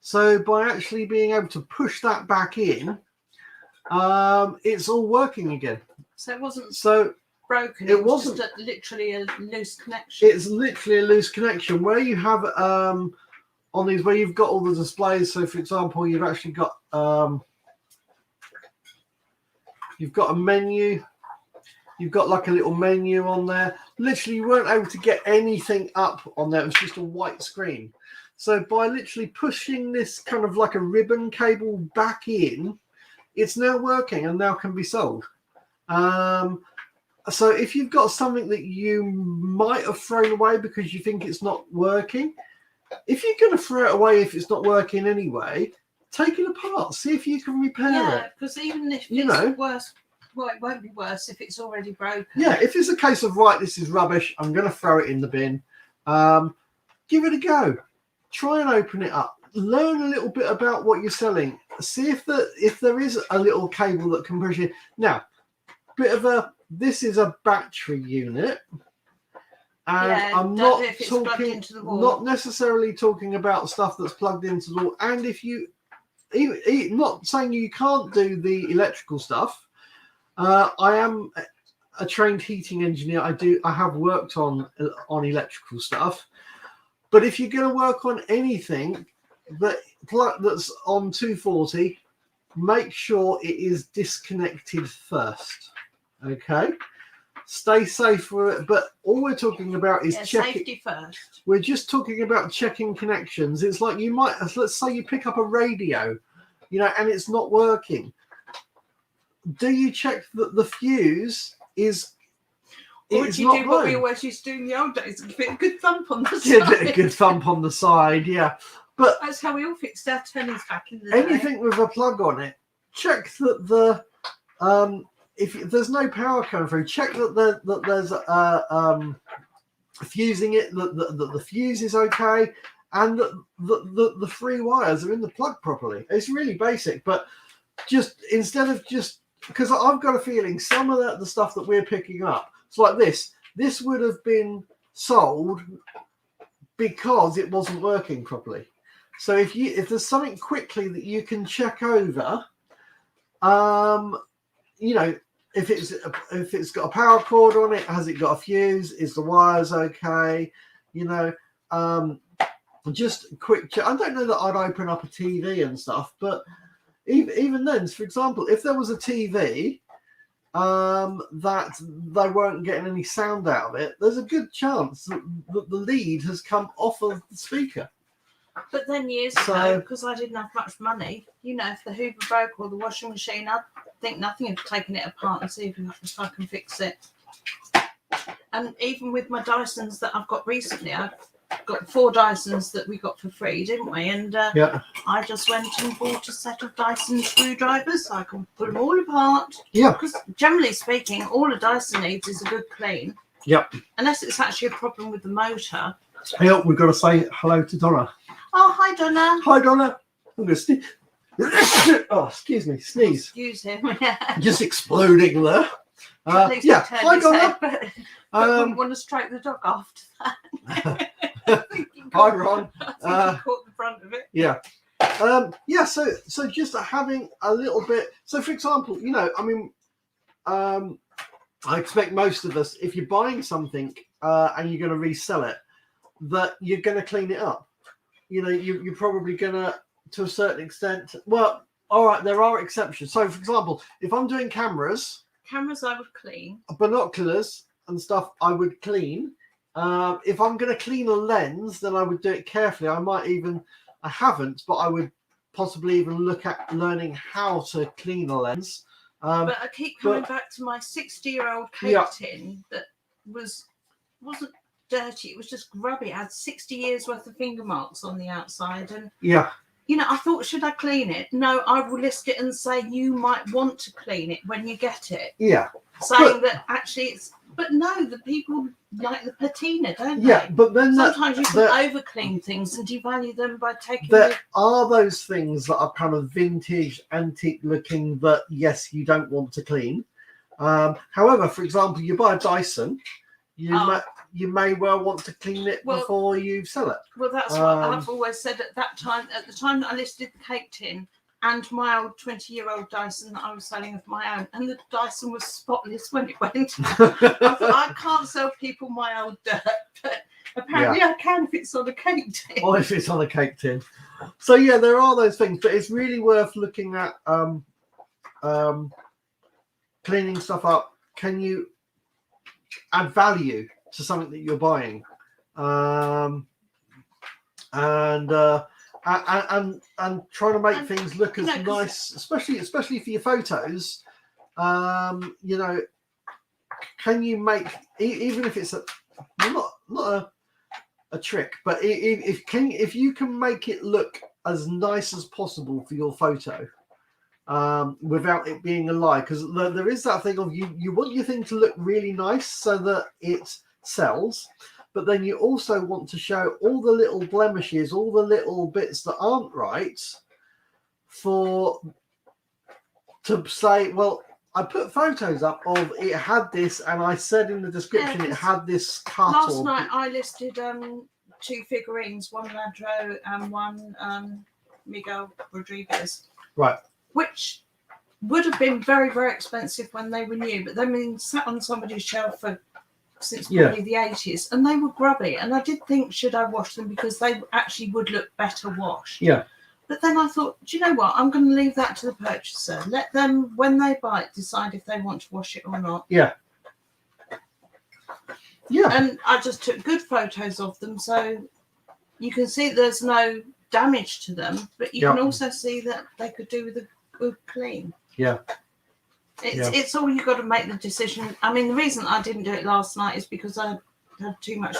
So by actually being able to push that back in, it's all working again. So it wasn't so broken. It wasn't just literally a loose connection. It's literally a loose connection where you have on these, where you've got all the displays. So for example, you've actually got you've got a menu. You've got like a little menu on there. Literally, you weren't able to get anything up on there. It was just a white screen. So by literally pushing this kind of like a ribbon cable back in, it's now working and now can be sold. So if you've got something that you might have thrown away because you think it's not working, if you're going to throw it away if it's not working anyway, take it apart. See if you can repair it. Yeah, because even if it's worse, well, it won't be worse if it's already broken. Yeah, if it's a case of, right, this is rubbish, I'm going to throw it in the bin, give it a go. Try and open it up. Learn a little bit about what you're selling. See if there is a little cable that can push it. Now, this is a battery unit, and I'm not talking, not necessarily talking about stuff that's plugged into the wall. And if you, not saying you can't do the electrical stuff. I am a trained heating engineer. I have worked on electrical stuff. But if you're going to work on anything that's on 240, make sure it is disconnected first. Okay? Stay safe with it. But all we're talking about is checking. Safety first. We're just talking about checking connections. It's like you might, let's say you pick up a radio, and it's not working. Do you check that the fuse is? Or do you do what we always used to do in the old days? Give it a good thump on the side. Give it a good thump on the side, yeah. But that's how we all fixed our tennies back in the day. Anything with a plug on it, check that the if there's no power coming through, check that there's fusing it, that the fuse is okay, and that the three wires are in the plug properly. It's really basic, but just instead of just, because I've got a feeling some of the stuff that we're picking up, it's like this would have been sold because it wasn't working properly. So if there's something quickly that you can check over, if it's got a power cord on it, has it got a fuse? Is the wires okay? Just a quick check. I don't know that I'd open up a TV and stuff, but even then, for example, if there was a TV that they weren't getting any sound out of it, there's a good chance that the lead has come off of the speaker. But then years ago, because I didn't have much money, if the Hoover broke or the washing machine, I'd think nothing of taking it apart and see if I can fix it. And even with my Dysons that I've got recently, I've got 4 Dysons that we got for free, didn't we? And Yeah. I just went and bought a set of Dyson screwdrivers so I can put them all apart. Yeah. Because generally speaking, all a Dyson needs is a good clean. Yep. Unless it's actually a problem with the motor. Hey, we've got to say hello to Donna. Oh, hi, Donna. Hi, Donna. I'm going to sneeze. Oh, excuse me. Sneeze. Excuse him. Just exploding there. Yeah. Hi, Donna. But wouldn't want to stroke the dog after that. Hi, Ron. I think he caught the front of it. Yeah. Yeah. So just having a little bit. So, for example, you know, I mean, I expect most of us, if you're buying something and you're going to resell it, that you're going to clean it up. You know, you're probably going to a certain extent. Well, all right, there are exceptions. So, for example, if I'm doing cameras I would clean. Binoculars and stuff, I would clean. If I'm going to clean a lens, then I would do it carefully. I haven't, but I would possibly even look at learning how to clean a lens. But I keep coming back to my 60-year-old cake tin that wasn't dirty. It was just grubby. It had 60 years worth of finger marks on the outside. And you know, I thought, should I clean it? No, I will list it and say you might want to clean it when you get it. Yeah. Saying that actually it's, but no, the people like the patina, don't they? Yeah, but then sometimes you can over clean things and devalue them by taking. There are those things that are kind of vintage, antique looking that yes, you don't want to clean. However, for example, you buy a Dyson, you may well want to clean it before you sell it. Well, that's what I've always said at that time. At the time that I listed the cake tin and my old 20-year-old Dyson that I was selling of my own, and the Dyson was spotless when it went. I thought, I can't sell people my old dirt, but apparently I can if it's on a cake tin. Or if it's on a cake tin. So yeah, there are those things, but it's really worth looking at cleaning stuff up. Can you add value to something that you're buying, and trying to make things look as nice, especially for your photos. You know, can you make, even if it's not a trick, but if you can make it look as nice as possible for your photo, without it being a lie, because there is that thing of you want your thing to look really nice so that it sells, but then you also want to show all the little blemishes, all the little bits that aren't right, to say, well, I put photos up of it had this, and I said in the description it had this cut. Last night I listed 2 figurines, one Ladro and one Miguel Rodriguez. Right. Which would have been very, very expensive when they were new, but they've been sat on somebody's shelf since probably the 80s, and they were grubby. And I did think, should I wash them, because they actually would look better washed. Yeah. But then I thought, do you know what? I'm going to leave that to the purchaser. Let them, when they buy it, decide if they want to wash it or not. Yeah. Yeah. And I just took good photos of them, so you can see there's no damage to them, but you can also see that they could do with a good clean. Yeah. It's all you got to make the decision. I mean, the reason I didn't do it last night is because I had too much.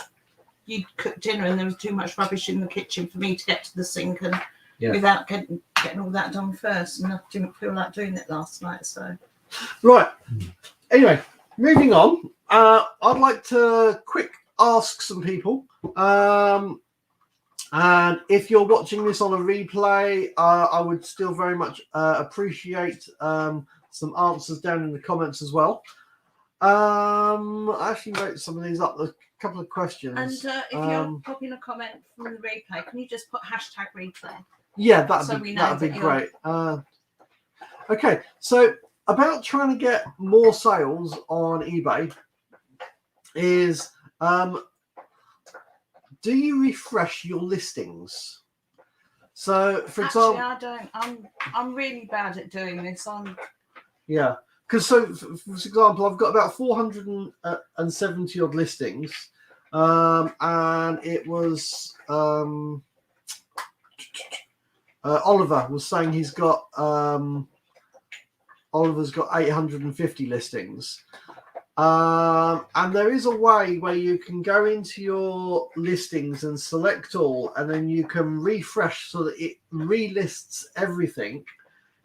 You'd cooked dinner and there was too much rubbish in the kitchen for me to get to the sink and without getting all that done first, and I didn't feel like doing it last night. So right. Anyway, moving on. I'd like to quick ask some people. And if you're watching this on a replay, I would still very much appreciate some answers down in the comments as well. I actually wrote some of these up, a couple of questions. And if you're popping a comment from the replay, can you just put #replay? Yeah, that'd be great. Okay, so about trying to get more sales on eBay is... do you refresh your listings? So, for example, I don't. I'm really bad at doing this. Yeah, because so for example, I've got about 470 odd listings, and it was Oliver was saying he's got Oliver's got 850 listings. And there is a way where you can go into your listings and select all, and then you can refresh so that it relists everything.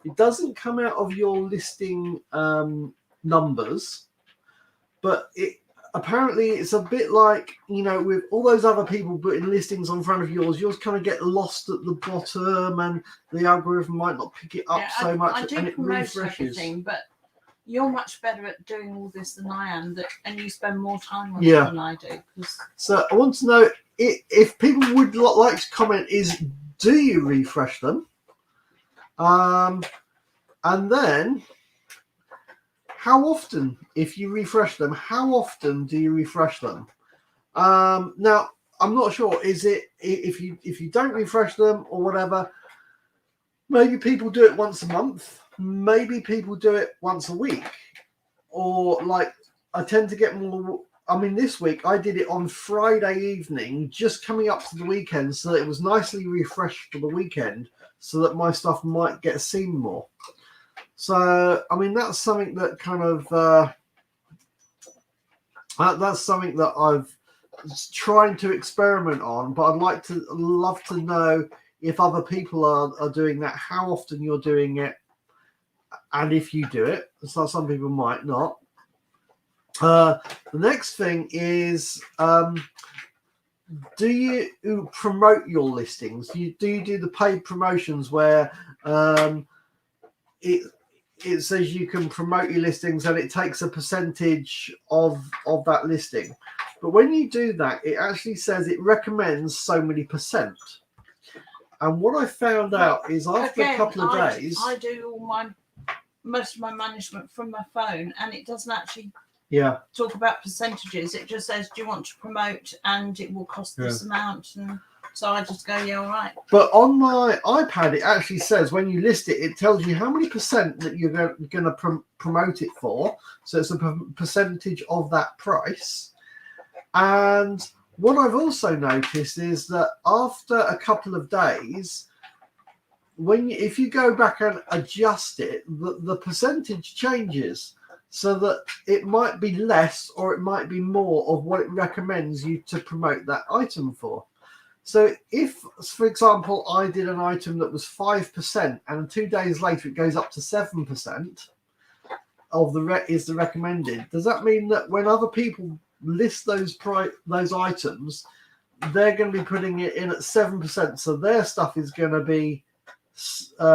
It doesn't come out of your listing numbers, but apparently it's a bit like, with all those other people putting listings on front of yours kind of get lost at the bottom, and the algorithm might not pick it up so much, and it refreshes. But you're much better at doing all this than I am, and you spend more time on it than I do. So I want to know if people would like to comment is, do you refresh them? And then how often, if you refresh them, how often do you refresh them? Now, I'm not sure. Is it if you don't refresh them or whatever, maybe people do it once a month. Maybe people do it once a week, or like I tend to get more. I mean, this week I did it on Friday evening, just coming up to the weekend, so that it was nicely refreshed for the weekend, so that my stuff might get seen more. So, I mean, that's something that kind of that's something that I've trying to experiment on, but I'd love to know if other people are doing that, how often you're doing it, and if you do it. So some people might not. The next thing is, do you promote your listings? Do you do the paid promotions where it says you can promote your listings and it takes a percentage of that listing? But when you do that, it actually says it recommends so many percent. And what I found out is after a couple of days, I do most of my management from my phone, and it doesn't actually talk about percentages. It just says, do you want to promote, and it will cost this amount. And so I just go, yeah, all right. But on my iPad, it actually says when you list it, it tells you how many percent that you're going to promote it for. So it's a percentage of that price. And what I've also noticed is that after a couple of days, if you go back and adjust it, the percentage changes, so that it might be less or it might be more of what it recommends you to promote that item for. So if, for example, I did an item that was 5%, and 2 days later it goes up to 7% of the recommended, does that mean that when other people list those items, they're going to be putting it in at 7%, so their stuff is going to be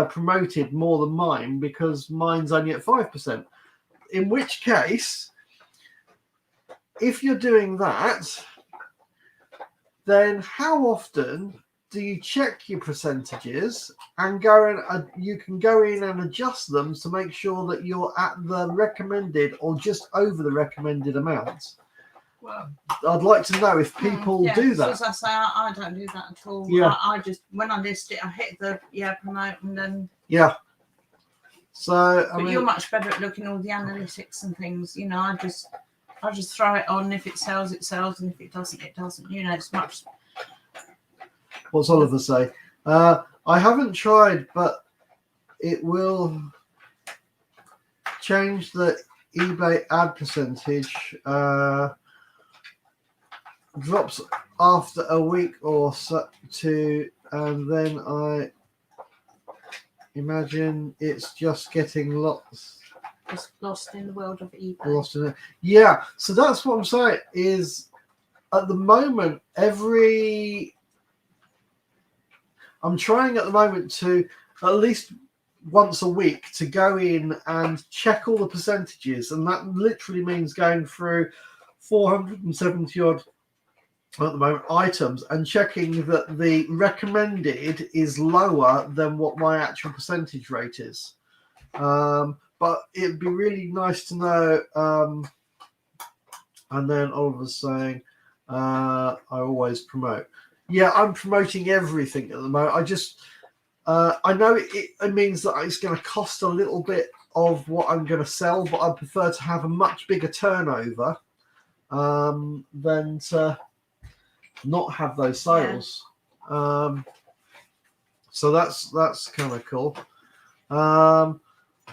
promoted more than mine because mine's only at 5%? In which case, if you're doing that, then how often do you check your percentages and you can go in and adjust them to make sure that you're at the recommended or just over the recommended amount? Well, I'd like to know if people do that. As I say, I don't do that at all. Yeah. I just, when I list it, I hit the promote, and then So, but you're much better at looking at all the analytics and things. I just throw it on. If it sells, it sells, and if it doesn't, it doesn't. It's much. What's Oliver say? I haven't tried, but it will change the eBay ad percentage. Drops after a week or so, and then I imagine it's just getting lost in the world of eBay. Lost in it. Yeah, so that's what I'm saying is, at the moment, I'm trying at the moment to at least once a week to go in and check all the percentages, and that literally means going through 470 odd at the moment items and checking that the recommended is lower than what my actual percentage rate is. But it'd be really nice to know. And then Oliver's saying, I always promote. Yeah, I'm promoting everything at the moment. I know it means that it's going to cost a little bit of what I'm going to sell, but I prefer to have a much bigger turnover than to not have those sales. So that's kind of cool. I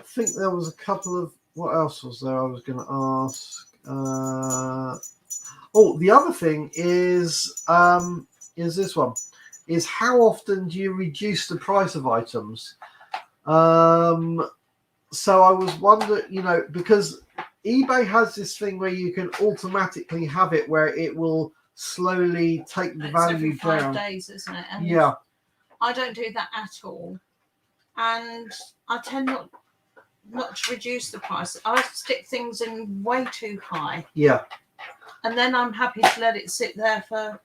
think there was a couple of, what else was there I was going to ask? Oh, the other thing is this one. Is how often do you reduce the price of items? So I was wondering, because eBay has this thing where you can automatically have it where it will slowly take the value every 5 down. days, isn't it? And Yeah. I don't do that at all. And I tend not to reduce the price. I stick things in way too high. Yeah. And then I'm happy to let it sit there for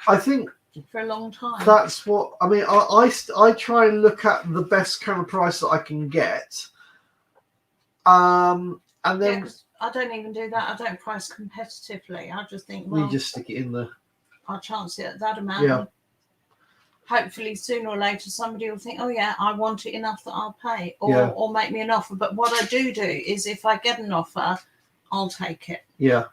I think a long time. that's what I mean. I try and look at the best kind of price that I can get. And then I don't even do that. I don't price competitively. I just think, well, you just stick it in there. I'll chance it at that amount. Yeah. Hopefully, sooner or later, somebody will think, oh yeah, I want it enough that I'll pay, or make me an offer. But what I do is, if I get an offer, I'll take it. Yeah.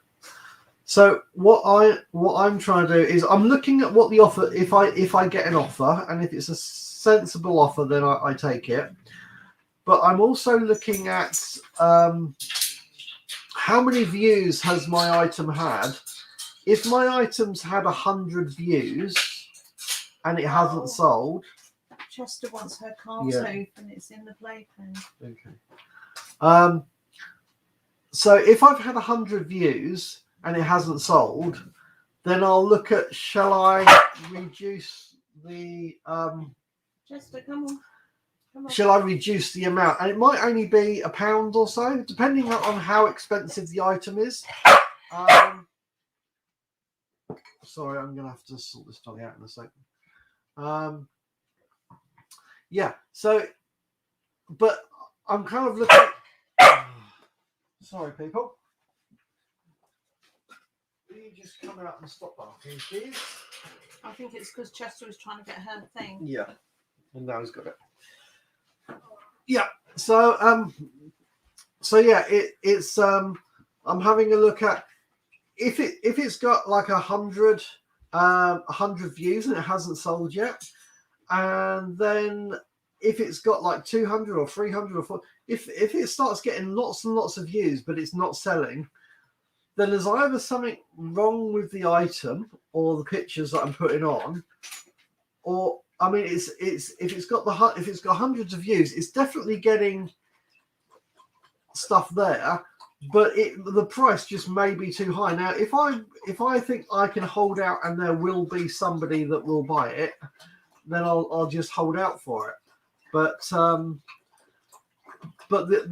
So what I'm trying to do is I'm looking at what the offer. If I get an offer, and if it's a sensible offer, then I take it. But I'm also looking at how many views has my item had. If my item's had 100 views and it hasn't sold. Chester wants her calves open, and it's in the playpen. Okay. So if I've had 100 views and it hasn't sold, then I'll look at, shall I reduce the Chester, come on. Shall I reduce the amount? And it might only be £1 or so, depending on how expensive the item is. Sorry, I'm going to have to sort this dog out in a second. Yeah, so, but I'm kind of looking at... Sorry, people. Will you just come out and stop barking, please? I think it's because Chester was trying to get her thing. Yeah, and now he's got it. Yeah, so yeah, it's I'm having a look at if it's got like 100 views and it hasn't sold yet, and then if it's got like 200 or 300 or 400, if it starts getting lots and lots of views but it's not selling, then there's either something wrong with the item or the pictures that I'm putting on, or I mean, if it's got hundreds of views, it's definitely getting stuff there, but the price just may be too high. Now, if I think I can hold out and there will be somebody that will buy it, then I'll just hold out for it. But the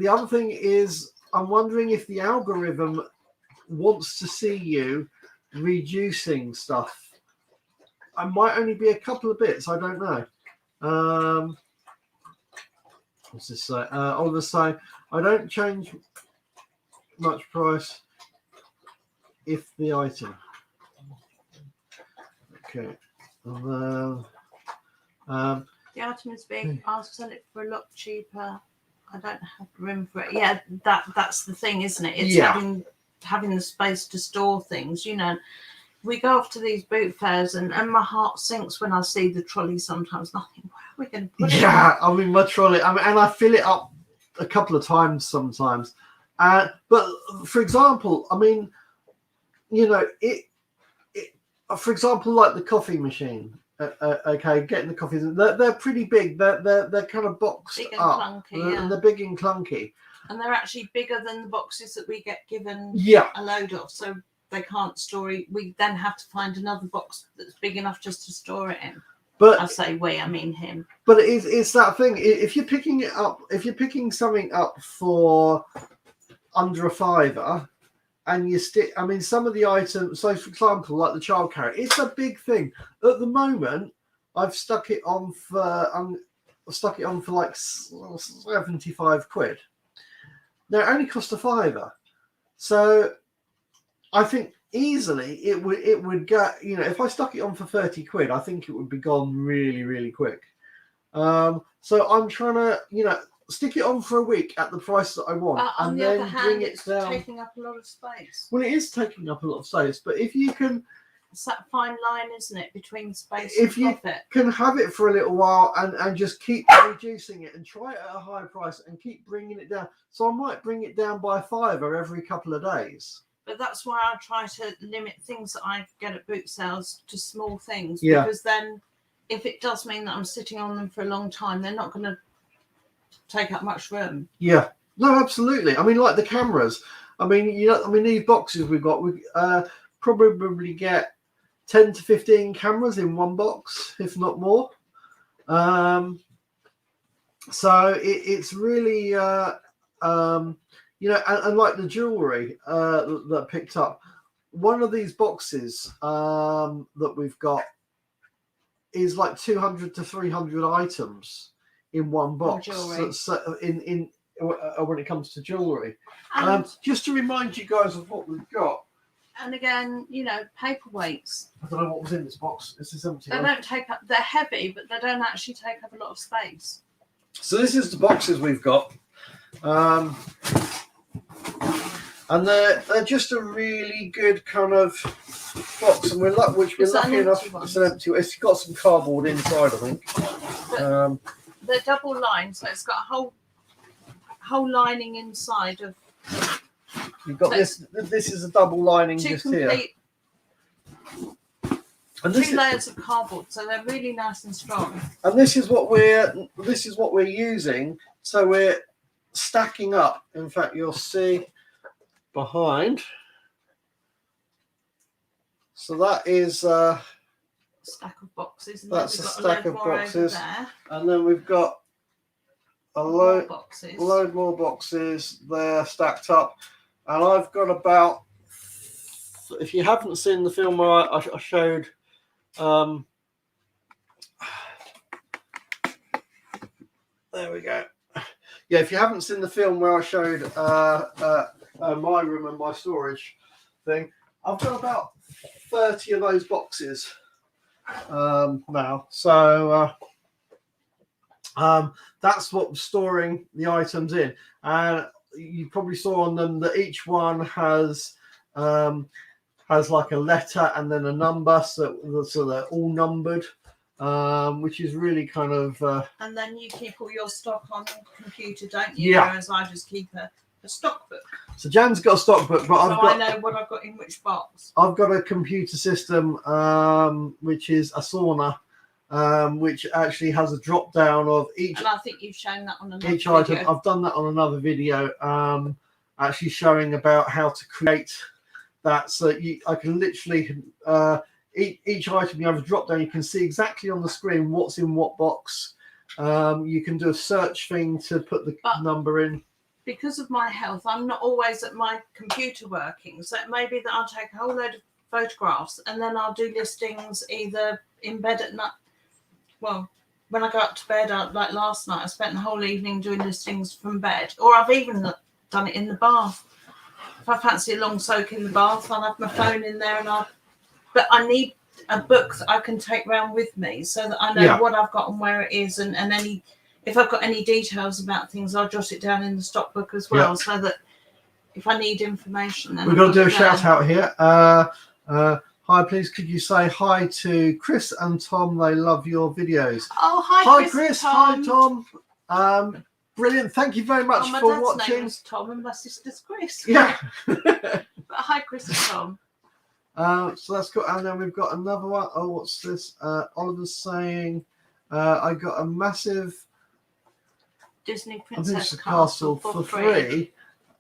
other thing is, I'm wondering if the algorithm wants to see you reducing stuff. I might only be a couple of bits. I don't know. What's this say? Oliver saying, I don't change much price if the item. Okay. The item is big. I'll sell it for a lot cheaper. I don't have room for it. Yeah, that's the thing, isn't it? It's having the space to store things. We go off to these boot fairs and my heart sinks when I see the trolley sometimes. And I think, where are we going to put it? Yeah, I mean, my trolley, and I fill it up a couple of times sometimes. But for example, I mean, for example, like the coffee machine. Okay, getting the coffees, they're pretty big. They're kind of boxed big and up, clunky, and they're big and clunky. And they're actually bigger than the boxes that we get given a load of. So they can't store it. We then have to find another box that's big enough just to store it in. But I say we, I mean him. But it's that thing. If you're picking it up, if you're picking something up for under £5, and you stick, I mean, some of the items. So, for example, like the child carrier, it's a big thing. At the moment, I've stuck it on for like 75 quid. Now it only cost £5, so I think easily it would go. If I stuck it on for 30 quid, I think it would be gone really, really quick. So I'm trying to, stick it on for a week at the price that I want, on and the then other hand, bring it down. Taking up a lot of space. Well, it is taking up a lot of space, but if you can fine line, isn't it, between space if and you profit? can have it for a little while and just keep reducing it and try it at a higher price and keep bringing it down. So I might bring it down by £5 every couple of days. But that's why I try to limit things that I get at boot sales to small things. Yeah. Because then if it does mean that I'm sitting on them for a long time, they're not going to take up much room. Yeah. No, absolutely. I mean, like the cameras. I mean, these boxes we probably get 10 to 15 cameras in one box, if not more. So it's really, and like the jewelry that I picked up, one of these boxes that we've got is like 200 to 300 items in one box. So when it comes to jewelry, just to remind you guys of what we've got. And again, paperweights. I don't know what was in this box. This is empty. They don't take up. They're heavy, but they don't actually take up a lot of space. So this is the boxes we've got, and they're just a really good kind of box, and we're lucky enough. It's an empty. It's got some cardboard inside, I think. They're double lined, so it's got a whole lining inside of. You've got this. This is a double lining just here. And two layers of cardboard, so they're really nice and strong. And this is what we're using. So we're stacking up. In fact, you'll see behind. So that is a stack of boxes. And that's a stack of boxes. And then we've got a load more boxes there stacked up. And I've got about, if you haven't seen the film where I showed, there we go. Yeah, if you haven't seen the film where I showed my room and my storage thing, I've got about 30 of those boxes now. So that's what's storing the items in. And you probably saw on them that each one has like a letter and then a number, so they're all numbered, which is really kind of. And then you keep all your stock on the computer, don't you? Yeah. Whereas I just keep a stock book. So Jan's got a stock book, but I know what I've got in which box. I've got a computer system, which is a sauna. Which actually has a drop down of each. And I think you've shown that on another each video. item. I've done that on another video, actually showing about how to create that. So I can literally each item you have a drop down. You can see exactly on the screen what's in what box. You can do a search thing to put the number in. Because of my health, I'm not always at my computer working. So it may be that I'll take a whole load of photographs and then I'll do listings either in bed at night. Well, when I go up to bed, like last night, I spent the whole evening doing listings from bed, or I've even done it in the bath. If I fancy a long soak in the bath, I'll have my phone in there, but I need a book that I can take round with me so that I know what I've got and where it is, and if I've got any details about things, I'll jot it down in the stock book as well, so that if I need information, then we've got to do a shout out here. Hi, please could you say hi to Chris and Tom? They love your videos. Oh, hi Chris. Hi, Tom. Brilliant. Thank you very much for watching. My dad's name is Tom and my sister's Chris. Yeah. But hi, Chris and Tom. So that's cool. And then we've got another one. Oh, what's this? Oliver's saying, I got a massive Disney Princess Castle for free.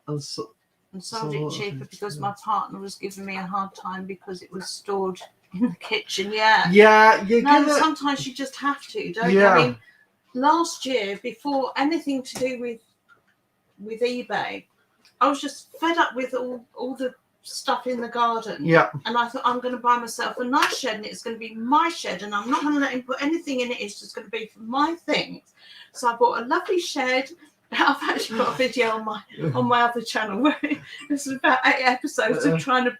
And sold it cheaper because my partner was giving me a hard time because it was stored in the kitchen. Sometimes you just have to, don't you? I mean, last year, before anything to do with eBay, I was just fed up with all the stuff in the garden. Yeah. And I thought, I'm going to buy myself a nice shed and it's going to be my shed and I'm not going to let him put anything in it. It's just going to be for my things. So I bought a lovely shed. I've actually got a video on my other channel where this is about 8 episodes of trying to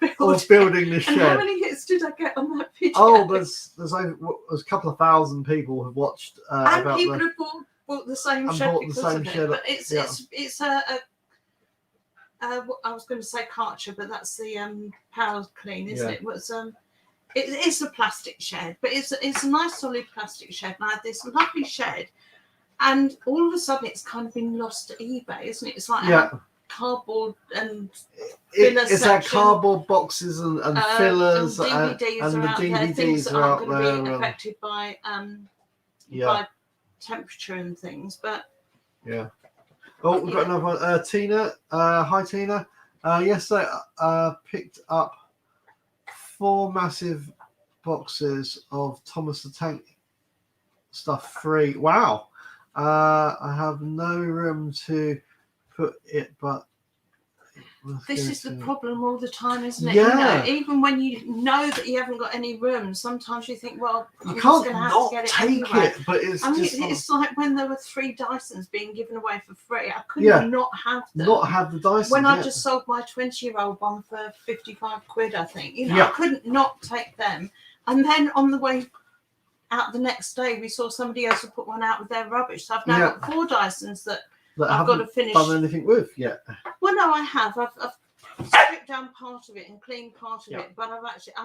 building this shed. And how many hits did I get on that video? Oh, there's a couple of thousand people who've watched. And people have bought the same shed because of it. But it's I was going to say Karcher, but that's the power clean, isn't it? it's a plastic shed, but it's a nice solid plastic shed. And I had this lovely shed, and all of a sudden it's kind of been lost to eBay, isn't it? It's like cardboard and it's like cardboard boxes and fillers and DVDs and the out there, DVDs things that are aren't out going there. to be affected by temperature and things. But oh, we've got another one. Tina, hi Tina. Yesterday picked up 4 massive boxes of Thomas the Tank stuff free. Wow. I have no room to put it, but this is the problem all the time, isn't it? Yeah. Even when you know that you haven't got any room, sometimes you think, well, you I'm can't just going to have not to get it take anyway. it, but it's it's like when there were 3 Dysons being given away for free. I couldn't not have them. Not have the Dyson. When I just sold my 20-year-old one for 55 quid, I think. I couldn't not take them. And then on the way out the next day, we saw somebody else who put one out with their rubbish. So I've now got 4 Dysons that I've got to finish. Done anything with yet? Well, no, I have. I've stripped down part of it and cleaned part of it, but I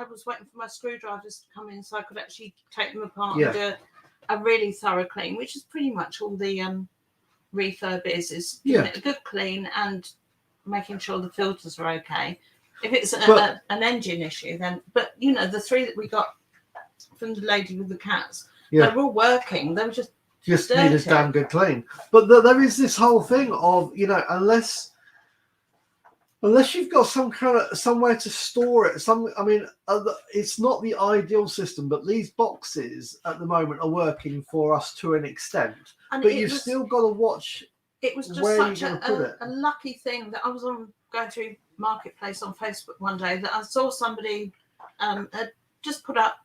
was waiting for my screwdrivers to come in so I could actually take them apart and do a really thorough clean, which is pretty much all the refurb is giving it a good clean and making sure the filters are okay. If it's an engine issue, then the 3 that we got from the lady with the cats, they were all working. They were just need a damn good clean. But there is this whole thing of unless you've got some kind of somewhere to store it. It's not the ideal system, but these boxes at the moment are working for us to an extent. And but you've still got to watch. It was just such a lucky thing that I was going through Marketplace on Facebook one day that I saw somebody had just put up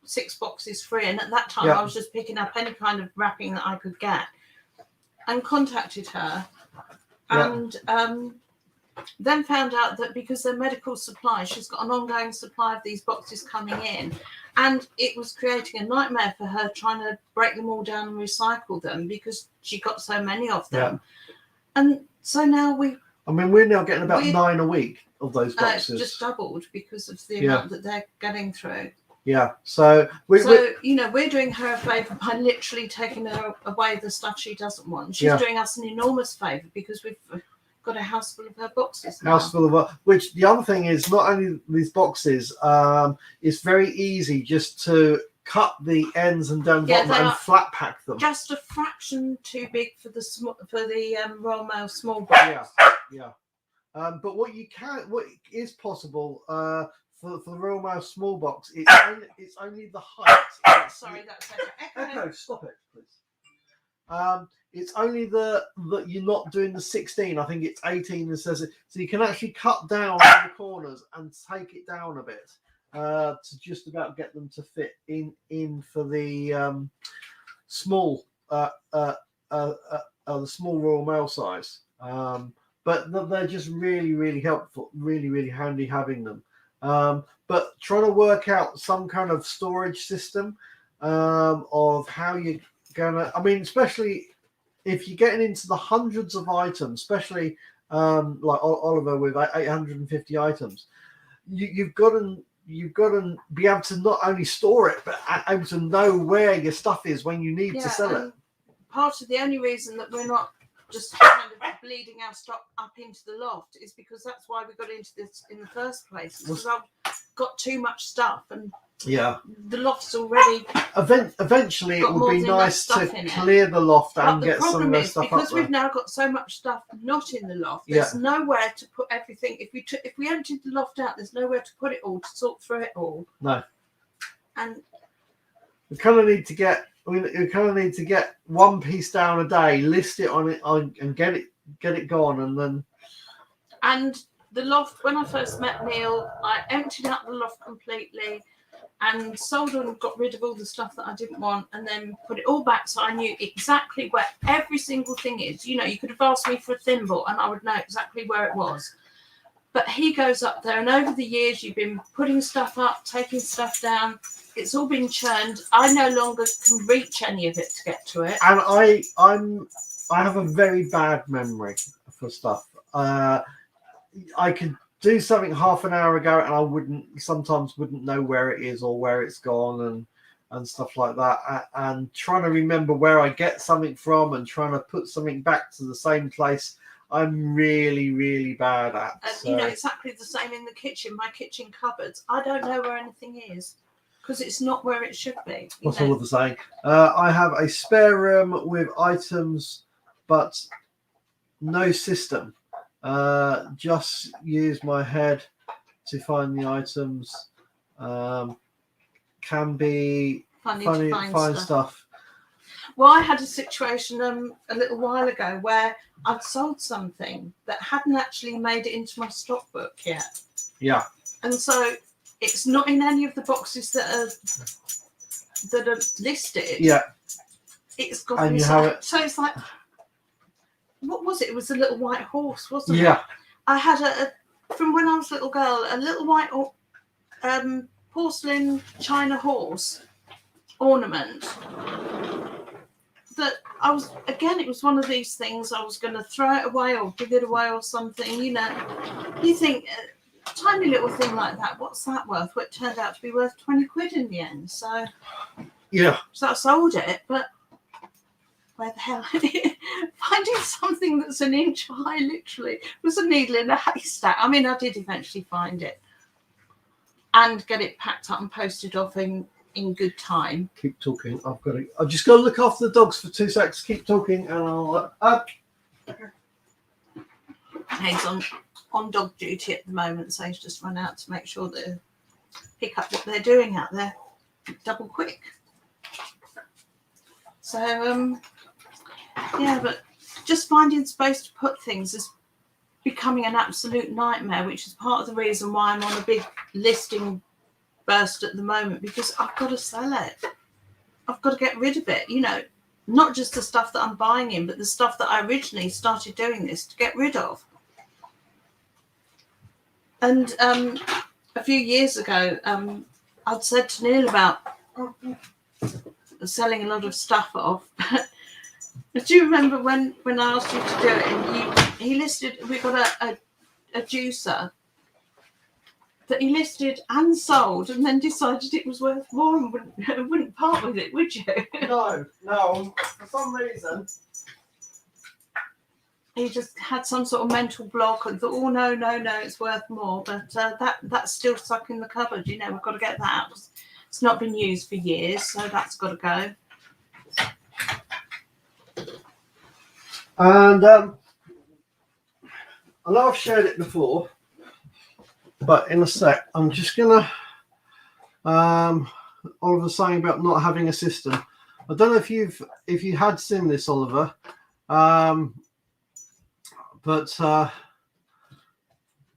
6 boxes free, and at that time I was just picking up any kind of wrapping that I could get, and contacted her, and then found out that because they're medical supplies, she's got an ongoing supply of these boxes coming in, and it was creating a nightmare for her trying to break them all down and recycle them because she got so many of them. And so now we're now getting about 9 a week of those boxes. It's just doubled because of the amount that they're getting through. Yeah, so we're doing her a favour by literally taking her away the stuff she doesn't want. She's doing us an enormous favour because we've got a house full of her boxes now. Which the other thing is, not only these boxes, it's very easy just to cut the ends and down the bottom and flat pack them. Just a fraction too big for the Royal Mail small box. But what is possible for the Royal Mail small box, it's only the height. Sorry, that's Echo, stop it, please. It's only that you're not doing the 16. I think it's 18 that says it. So you can actually cut down the corners and take it down a bit to just about get them to fit in for the small the small Royal Mail size. But they're just really, really helpful, really, really handy having them. But trying to work out some kind of storage system of how you're gonna. Especially if you're getting into the hundreds of items, especially like Oliver with 850 items, you've got to be able to not only store it but able to know where your stuff is when you need to sell it. Part of the only reason that we're not just kind of bleeding our stock up into the loft is because that's why we got into this in the first place. Because I've got too much stuff and the loft's already. Eventually, it would be nice to clear the loft and get some of the stuff up there. Because we've now got so much stuff not in the loft. There's nowhere to put everything. If we emptied the loft out, there's nowhere to put it all, to sort through it all. No. And we kind of need to get. You kind of need to get one piece down a day, list it and get it gone, and then. And the loft. When I first met Neil, I emptied out the loft completely, and sold and got rid of all the stuff that I didn't want, and then put it all back so I knew exactly where every single thing is. You could have asked me for a thimble, and I would know exactly where it was. But he goes up there, and over the years, you've been putting stuff up, taking stuff down. It's all been churned. I no longer can reach any of it to get to it. And I have a very bad memory for stuff. I could do something half an hour ago and I sometimes wouldn't know where it is or where it's gone and stuff like that. And trying to remember where I get something from and trying to put something back to the same place, I'm really, really bad at. And So. you know, exactly the same in the kitchen. My kitchen cupboards, I don't know where anything is because it's not where it should be. What's all of the saying? I have a spare room with items, but no system. Just use my head to find the items. Can be funny to find stuff. Well, I had a situation a little while ago where I'd sold something that hadn't actually made it into my stock book yet. Yeah. And so it's not in any of the boxes that are listed. Yeah. It's got and you have it. So it's like, what was it? It was a little white horse, wasn't it? Yeah. I had from when I was a little girl, a little white porcelain china horse ornament that I was, again, it was one of these things I was going to throw it away or give it away or something, you know. You think a tiny little thing like that, what's that worth? Well, it turned out to be worth 20 quid in the end. So yeah, so I sold it, but where the hell finding something that's an inch high literally was a needle in a haystack. I mean, I did eventually find it and get it packed up and posted off in good time. Keep talking. I've just got to look after the dogs for 2 seconds. Keep talking and I'll He's on dog duty at the moment, so he's just run out to make sure that pick up what they're doing out there double quick. So yeah, but just finding space to put things is becoming an absolute nightmare, which is part of the reason why I'm on a big listing burst at the moment, because I've got to sell it. I've got to get rid of it, you know, not just the stuff that I'm buying in, but the stuff that I originally started doing this to get rid of. And a few years ago, I'd said to Neil about selling a lot of stuff off. Do you remember when I asked you to do it and he listed, we got a juicer that he listed and sold and then decided it was worth more and wouldn't part with it, would you? No, for some reason. He just had some sort of mental block and thought, oh, no, it's worth more. But that's still stuck in the cupboard, you know, we've got to get that out. It's not been used for years, so that's got to go. And I know I've shared it before, but in a sec, I'm just gonna Oliver's saying about not having a system. I don't know if you had seen this, Oliver, but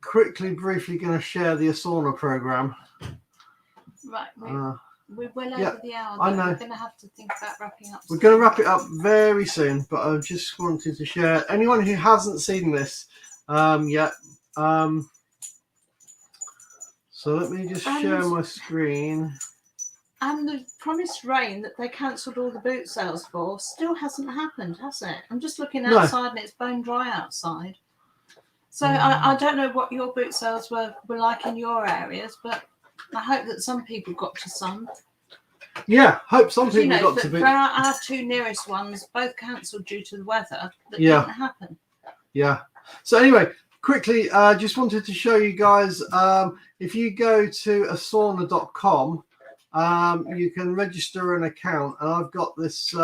briefly going to share the Asana program. Right, we're well over the hour. I know. We're going to have to think about wrapping up. We're going to wrap it up very soon, but I just wanted to share. Anyone who hasn't seen this yet, so let me just share my screen. And the promised rain that they cancelled all the boot sales for still hasn't happened, has it? I'm just looking outside and it's bone dry outside. So I don't know what your boot sales were like in your areas, but I hope that some people got to some. Yeah, hope some people got to. For our two nearest ones, both cancelled due to the weather. That didn't happen. Yeah. So anyway, quickly, just wanted to show you guys. If you go to asana.com, you can register an account, and I've got this.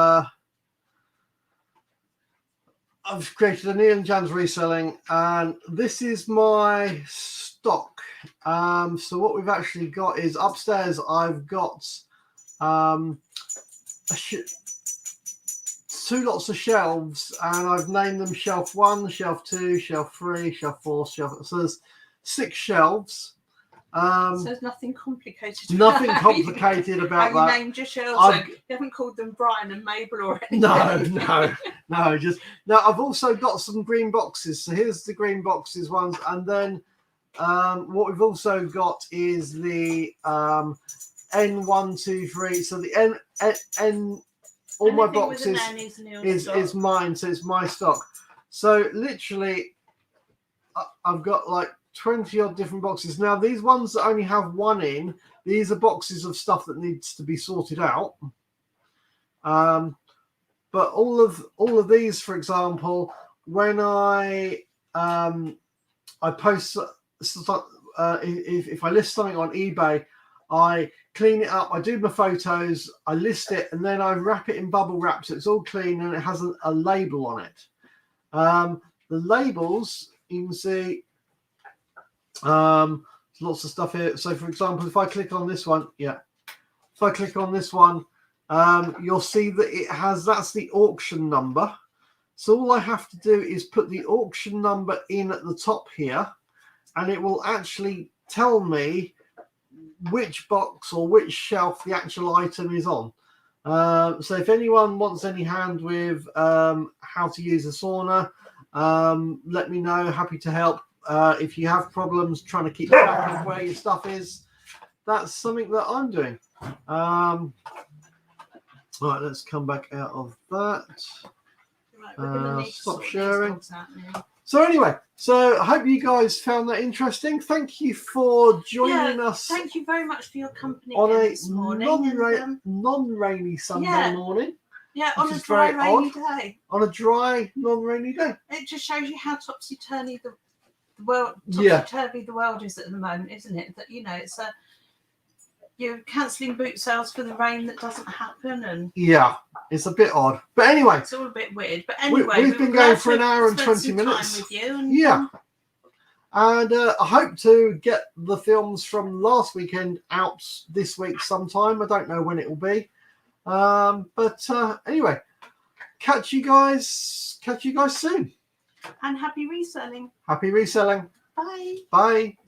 I've created a Neil and Jan's Reselling, and this is my stock. So what we've actually got is upstairs. I've got 2 lots of shelves, and I've named them shelf 1, shelf 2, shelf 3, shelf 4, shelf. So there's 6 shelves. So there's nothing complicated. Nothing complicated about that. You named your shelves. You haven't called them Brian and Mabel or anything. No. Just now. I've also got some green boxes. So here's the green boxes ones, and then what we've also got is the N123. So the N all my boxes is mine. So it's my stock. So literally, I've got like 20 odd different boxes. Now, these ones that only have one in, these are boxes of stuff that needs to be sorted out. But all of these, for example, when I post, if I list something on eBay, I clean it up, I do my photos, I list it, and then I wrap it in bubble wrap so it's all clean and it has a label on it. The labels, you can see lots of stuff here. So, for example, if I click on this one, you'll see that it has, that's the auction number. So all I have to do is put the auction number in at the top here, and it will actually tell me which box or which shelf the actual item is on. So if anyone wants any hand with how to use a sauna, let me know. Happy to help. If you have problems trying to keep track of where your stuff is, that's something that I'm doing. All right, let's come back out of that. Right, stop sharing. So anyway, so I hope you guys found that interesting. Thank you for joining us. Thank you very much for your company on a this morning. non-rainy Sunday morning. Yeah, on a dry, rainy day. On a dry, non-rainy day. It just shows you how topsy-turvy the world is at the moment, isn't it? That, you know, it's you're cancelling boot sales for the rain that doesn't happen, and it's a bit odd. But anyway, it's all a bit weird. But anyway, we've been going for an hour and 20 minutes with you, and, and I hope to get the films from last weekend out this week sometime. I don't know when it will be, but anyway, catch you guys soon. And happy reselling. Happy reselling. Bye. Bye.